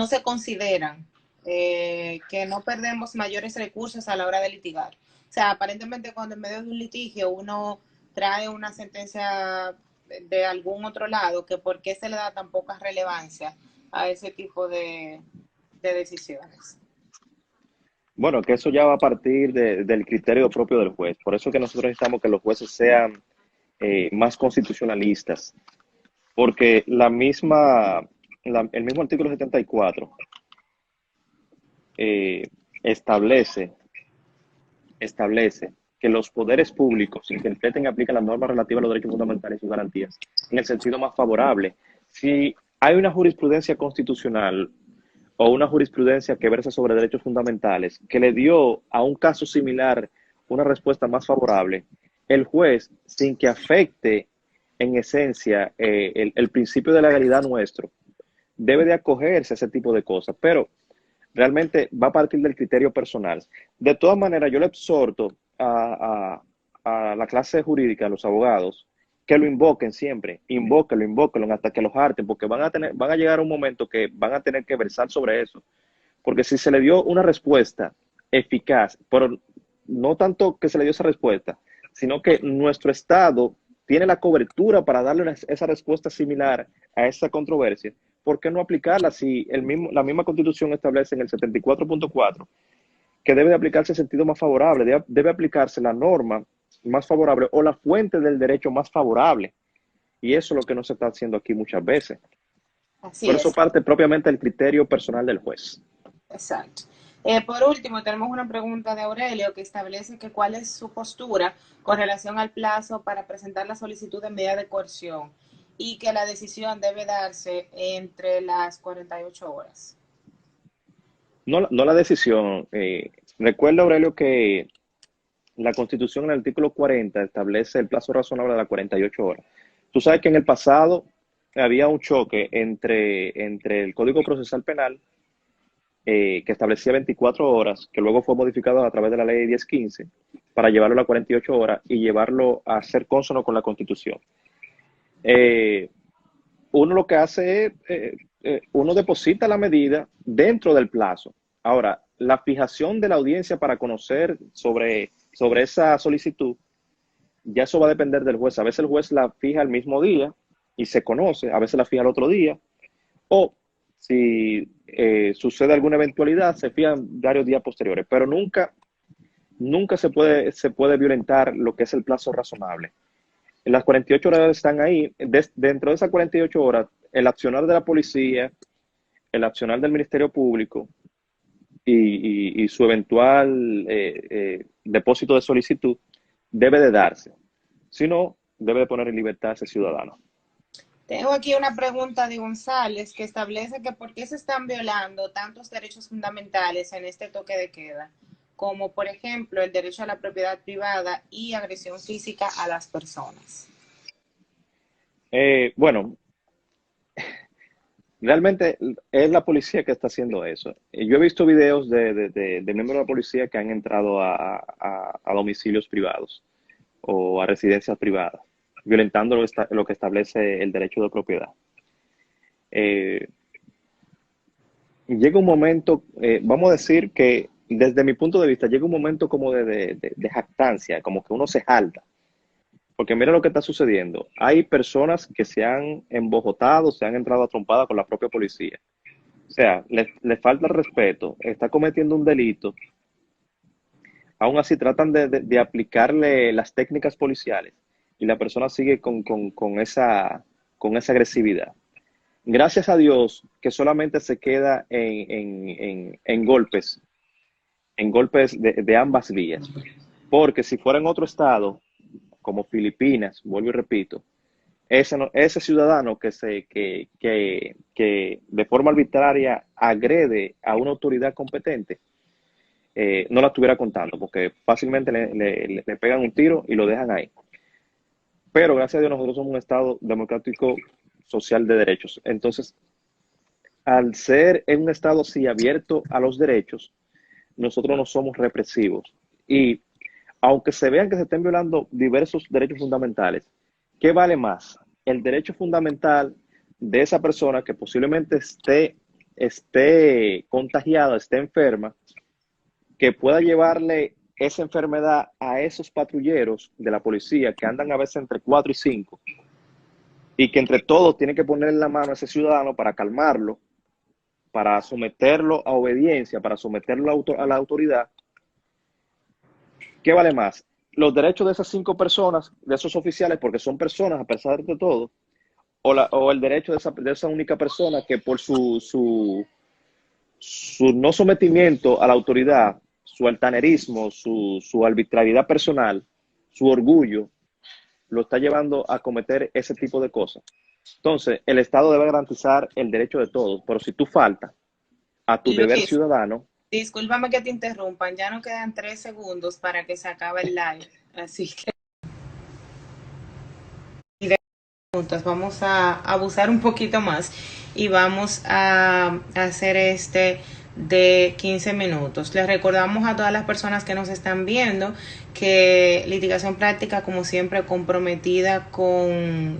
se consideran, que no perdemos mayores recursos a la hora de litigar. O sea, aparentemente cuando en medio de un litigio uno trae una sentencia de algún otro lado, que por qué se le da tan poca relevancia a ese tipo de decisiones. Bueno, que eso ya va a partir del criterio propio del juez. Por eso que nosotros necesitamos que los jueces sean más constitucionalistas, porque el mismo artículo 74 eh, establece, establece que los poderes públicos interpreten y apliquen las normas relativas a los derechos fundamentales y sus garantías en el sentido más favorable. Si hay una jurisprudencia constitucional o una jurisprudencia que versa sobre derechos fundamentales que le dio a un caso similar una respuesta más favorable, el juez, sin que afecte en esencia el principio de legalidad nuestro, debe de acogerse a ese tipo de cosas, pero realmente va a partir del criterio personal. De todas maneras, yo le exhorto a la clase jurídica, a los abogados, que lo invoquen siempre, invóquenlo hasta que los harten, porque van a llegar a un momento que van a tener que versar sobre eso. Porque si se le dio una respuesta eficaz, pero no tanto que se le dio esa respuesta, sino que nuestro Estado tiene la cobertura para darle esa respuesta similar a esa controversia, ¿por qué no aplicarla si la misma Constitución establece en el 74.4 que debe de aplicarse el sentido más favorable, debe aplicarse la norma más favorable o la fuente del derecho más favorable? Y eso es lo que no se está haciendo aquí muchas veces. Así Por eso es, parte propiamente del criterio personal del juez. exacto. Por último, tenemos una pregunta de Aurelio que establece que cuál es su postura con relación al plazo para presentar la solicitud de medida de coerción y que la decisión debe darse entre las 48 horas. No la decisión. Recuerda, Aurelio, que la Constitución en el artículo 40 establece el plazo razonable de las 48 horas. Tú sabes que en el pasado había un choque entre el Código Procesal Penal, que establecía 24 horas, que luego fue modificado a través de la ley 1015, para llevarlo a las 48 horas y llevarlo a ser cónsono con la Constitución. Eh, Uno lo que hace es, uno deposita la medida dentro del plazo. Ahora, la fijación de la audiencia para conocer sobre esa solicitud, ya eso va a depender del juez. A veces el juez la fija el mismo día y se conoce, a veces la fija el otro día, o si sucede alguna eventualidad, se fijan varios días posteriores, pero nunca se puede violentar lo que es el plazo razonable. Las 48 horas están ahí. Dentro de esas 48 horas, el accionar de la policía, el accionar del Ministerio Público y su eventual depósito de solicitud debe de darse. Si no, debe de poner en libertad a ese ciudadano. Tengo aquí una pregunta de González que establece que por qué se están violando tantos derechos fundamentales en este toque de queda, como por ejemplo el derecho a la propiedad privada y agresión física a las personas. Bueno, realmente es la policía que está haciendo eso. Yo he visto videos de miembros de la policía que han entrado a domicilios privados o a residencias privadas, violentando lo que establece el derecho de propiedad. Eh, Llega un momento, vamos a decir que desde mi punto de vista, llega un momento como de jactancia, como que uno se jalta. Porque mira lo que está sucediendo. Hay personas que se han embojotado, se han entrado a trompada con la propia policía. O sea, le falta el respeto, está cometiendo un delito. Aún así tratan de aplicarle las técnicas policiales y la persona sigue con esa agresividad. Gracias a Dios que solamente se queda en golpes de ambas vías. Porque si fuera en otro estado, como Filipinas, vuelvo y repito, ese ciudadano que de forma arbitraria agrede a una autoridad competente, no la estuviera contando, porque fácilmente le pegan un tiro y lo dejan ahí. Pero gracias a Dios nosotros somos un Estado democrático social de derechos. Entonces, al ser en un Estado así abierto a los derechos, nosotros no somos represivos. Y aunque se vean que se estén violando diversos derechos fundamentales, ¿qué vale más? El derecho fundamental de esa persona que posiblemente esté contagiada, esté enferma, que pueda llevarle esa enfermedad a esos patrulleros de la policía que andan a veces entre 4 y 5 y que entre todos tienen que ponerle la mano a ese ciudadano para calmarlo, para someterlo a obediencia, para someterlo a la autoridad. ¿Qué vale más? Los derechos de esas 5 personas, de esos oficiales, porque son personas a pesar de todo, o el derecho de esa única persona que por su no sometimiento a la autoridad, su altanerismo, su arbitrariedad personal, su orgullo, lo está llevando a cometer ese tipo de cosas. Entonces, el Estado debe garantizar el derecho de todos, pero si tú faltas a tu deber Luis, ciudadano, discúlpame que te interrumpan, ya no quedan 3 segundos para que se acabe el live, así que preguntas, vamos a abusar un poquito más y vamos a hacer este de 15 minutos. Les recordamos a todas las personas que nos están viendo que Litigación Práctica, como siempre, comprometida con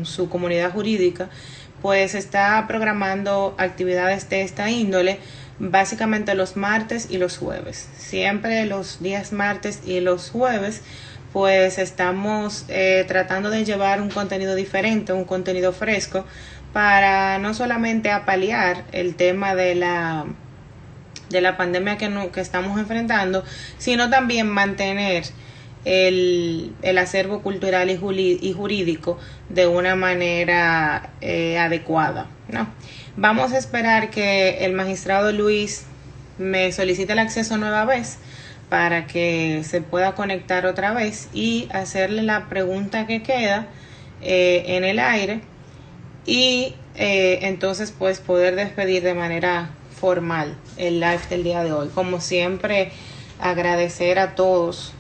su comunidad jurídica, pues está programando actividades de esta índole básicamente los martes y los jueves. Siempre los días martes y los jueves pues estamos tratando de llevar un contenido diferente, un contenido fresco, para no solamente apalear el tema de la pandemia que estamos enfrentando, sino también mantener el acervo cultural y jurídico de una manera adecuada, ¿no? Vamos a esperar que el magistrado Luis me solicite el acceso nueva vez para que se pueda conectar otra vez y hacerle la pregunta que queda en el aire y entonces pues poder despedir de manera formal el live del día de hoy. Como siempre, agradecer a todos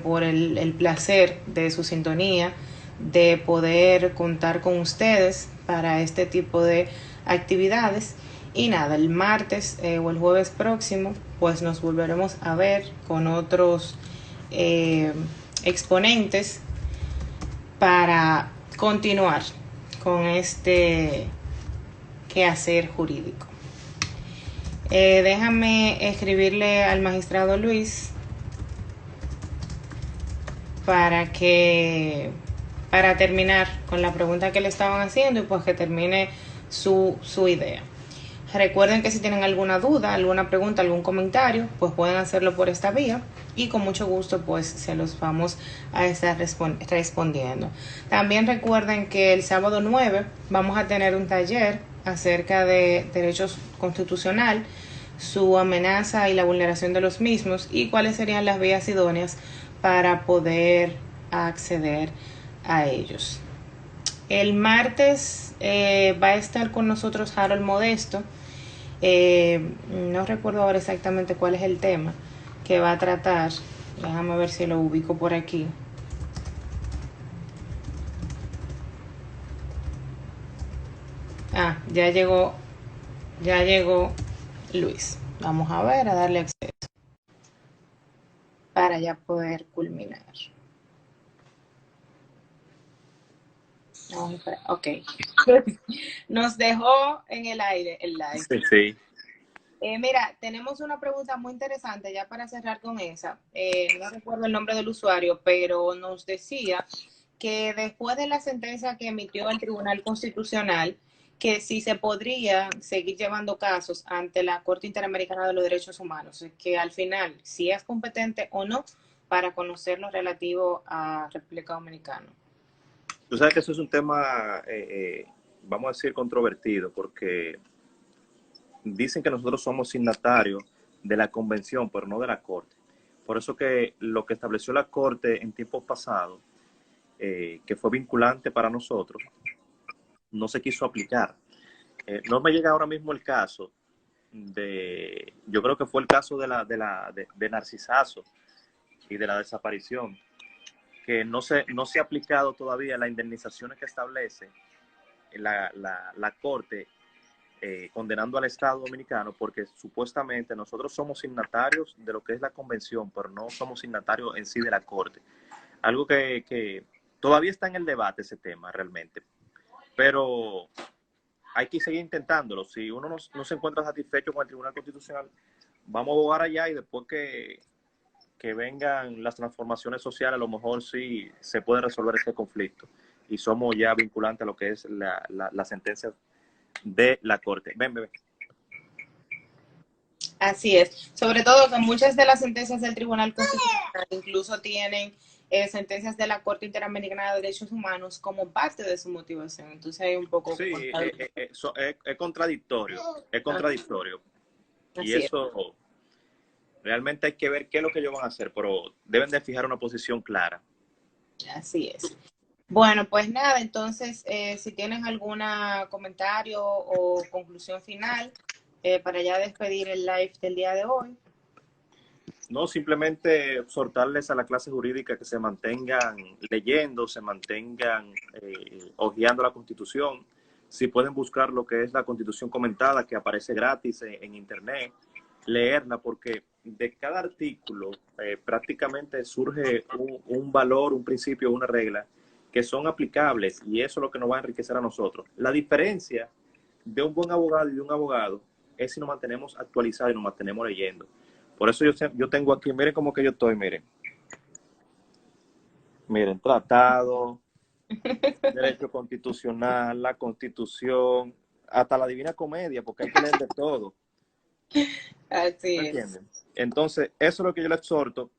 por el placer de su sintonía, de poder contar con ustedes para este tipo de actividades. Y nada, el martes o el jueves próximo, pues nos volveremos a ver con otros exponentes para continuar con este quehacer jurídico. Déjame escribirle al magistrado Luis para terminar con la pregunta que le estaban haciendo y pues que termine su idea. Recuerden que si tienen alguna duda, alguna pregunta, algún comentario, pues pueden hacerlo por esta vía y con mucho gusto pues se los vamos a estar respondiendo. También recuerden que el sábado 9 vamos a tener un taller acerca de derechos constitucional, su amenaza y la vulneración de los mismos y cuáles serían las vías idóneas para poder acceder a ellos. El martes va a estar con nosotros Harold Modesto. No recuerdo ahora exactamente cuál es el tema que va a tratar. Déjame ver si lo ubico por aquí. Ya llegó Luis. Vamos a ver, a darle acceso para ya poder culminar. Vamos a esperar. Ok. Nos dejó en el aire el live. sí, sí. Mira, tenemos una pregunta muy interesante ya para cerrar con esa. No recuerdo el nombre del usuario, pero nos decía que después de la sentencia que emitió el Tribunal Constitucional, que si se podría seguir llevando casos ante la Corte Interamericana de los Derechos Humanos, que al final, si es competente o no para conocer lo relativo a República Dominicana. Tú sabes que eso es un tema, vamos a decir, controvertido, porque dicen que nosotros somos signatarios de la convención, pero no de la Corte. Por eso que lo que estableció la Corte en tiempos pasados, que fue vinculante para nosotros, no se quiso aplicar. No me llega ahora mismo el caso yo creo que fue el caso de Narcisazo y de la desaparición, que no se ha aplicado todavía las indemnizaciones que establece la Corte condenando al Estado Dominicano porque supuestamente nosotros somos signatarios de lo que es la convención, pero no somos signatarios en sí de la Corte. Algo que todavía está en el debate ese tema realmente, pero hay que seguir intentándolo. Si uno no se encuentra satisfecho con el Tribunal Constitucional, vamos a abogar allá y después que vengan las transformaciones sociales, a lo mejor sí se puede resolver este conflicto y somos ya vinculantes a lo que es la sentencia de la Corte. Ven, bebé. Así es. Sobre todo que muchas de las sentencias del Tribunal Constitucional incluso tienen sentencias de la Corte Interamericana de Derechos Humanos como parte de su motivación. Entonces hay un poco... Sí, es contradictorio, es contradictorio. Y Así es. eso realmente hay que ver qué es lo que ellos van a hacer, pero deben de fijar una posición clara. Así es. Bueno, pues nada, entonces, si tienes algún comentario o conclusión final para ya despedir el live del día de hoy. No, simplemente exhortarles a la clase jurídica que se mantengan leyendo, se mantengan hojeando la Constitución. Si pueden buscar lo que es la Constitución comentada, que aparece gratis en Internet, leerla, porque de cada artículo prácticamente surge un valor, un principio, una regla que son aplicables y eso es lo que nos va a enriquecer a nosotros. La diferencia de un buen abogado y de un abogado es si nos mantenemos actualizados y nos mantenemos leyendo. Por eso yo tengo aquí, miren cómo que yo estoy, miren, tratado, derecho constitucional, la constitución, hasta la Divina Comedia, porque hay que leer de todo. Así ¿Me es. entienden? Entonces, eso es lo que yo le exhorto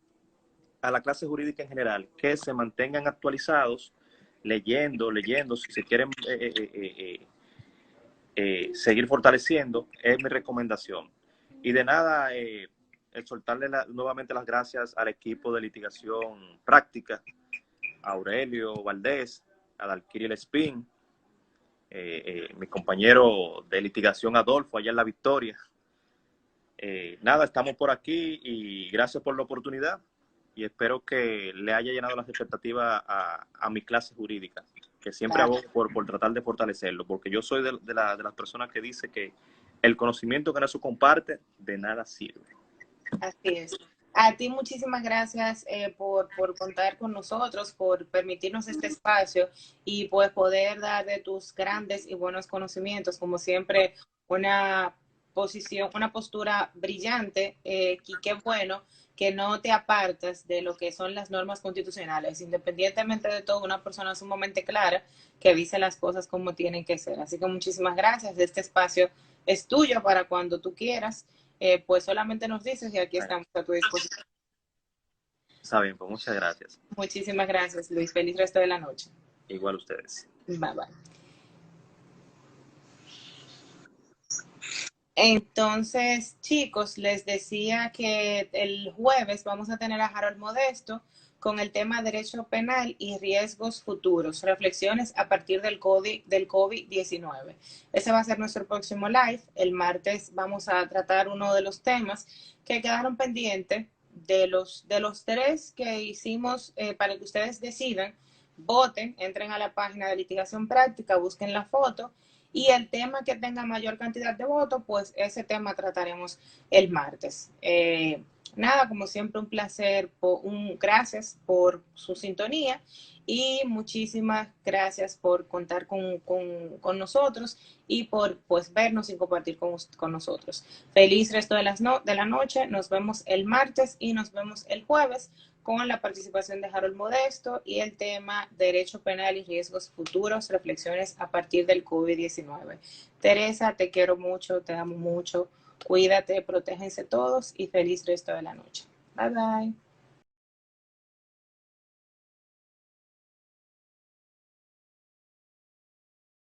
a la clase jurídica en general, que se mantengan actualizados, leyendo, si se quieren seguir fortaleciendo, es mi recomendación. Y de nada, exhortarle nuevamente las gracias al equipo de litigación práctica, a Aurelio Valdés, a Dalkiri Espín, mi compañero de litigación Adolfo, allá en La Victoria. Nada, estamos por aquí y gracias por la oportunidad y espero que le haya llenado las expectativas a mi clase jurídica, que siempre Claro. abogo por tratar de fortalecerlo, porque yo soy de las personas que dice que el conocimiento que no se comparte de nada sirve. Así es. A ti muchísimas gracias por contar con nosotros, por permitirnos este espacio y pues poder dar de tus grandes y buenos conocimientos, como siempre, una posición, una postura brillante y qué bueno que no te apartas de lo que son las normas constitucionales, independientemente de todo, una persona sumamente clara que dice las cosas como tienen que ser. Así que muchísimas gracias. Este espacio es tuyo para cuando tú quieras pues solamente nos dices y aquí Bueno, estamos a tu disposición. está bien, pues muchas gracias. Muchísimas gracias, Luis. Feliz resto de la noche. Igual ustedes. Bye bye. Entonces, chicos, les decía que el jueves vamos a tener a Harold Modesto con el tema Derecho Penal y Riesgos Futuros, reflexiones a partir del COVID-19. Ese va a ser nuestro próximo live. El martes vamos a tratar uno de los temas que quedaron pendientes de los tres que hicimos para que ustedes decidan, voten, entren a la página de litigación práctica, busquen la foto y el tema que tenga mayor cantidad de votos, pues ese tema trataremos el martes. Nada, como siempre, un placer, gracias por su sintonía y muchísimas gracias por contar con nosotros y por pues vernos y compartir con nosotros. Feliz resto de la noche, nos vemos el martes y nos vemos el jueves con la participación de Harold Modesto y el tema Derecho Penal y Riesgos Futuros, reflexiones a partir del COVID-19. Teresa, te quiero mucho, te amo mucho, cuídate, protéjense todos y feliz resto de la noche. Bye bye.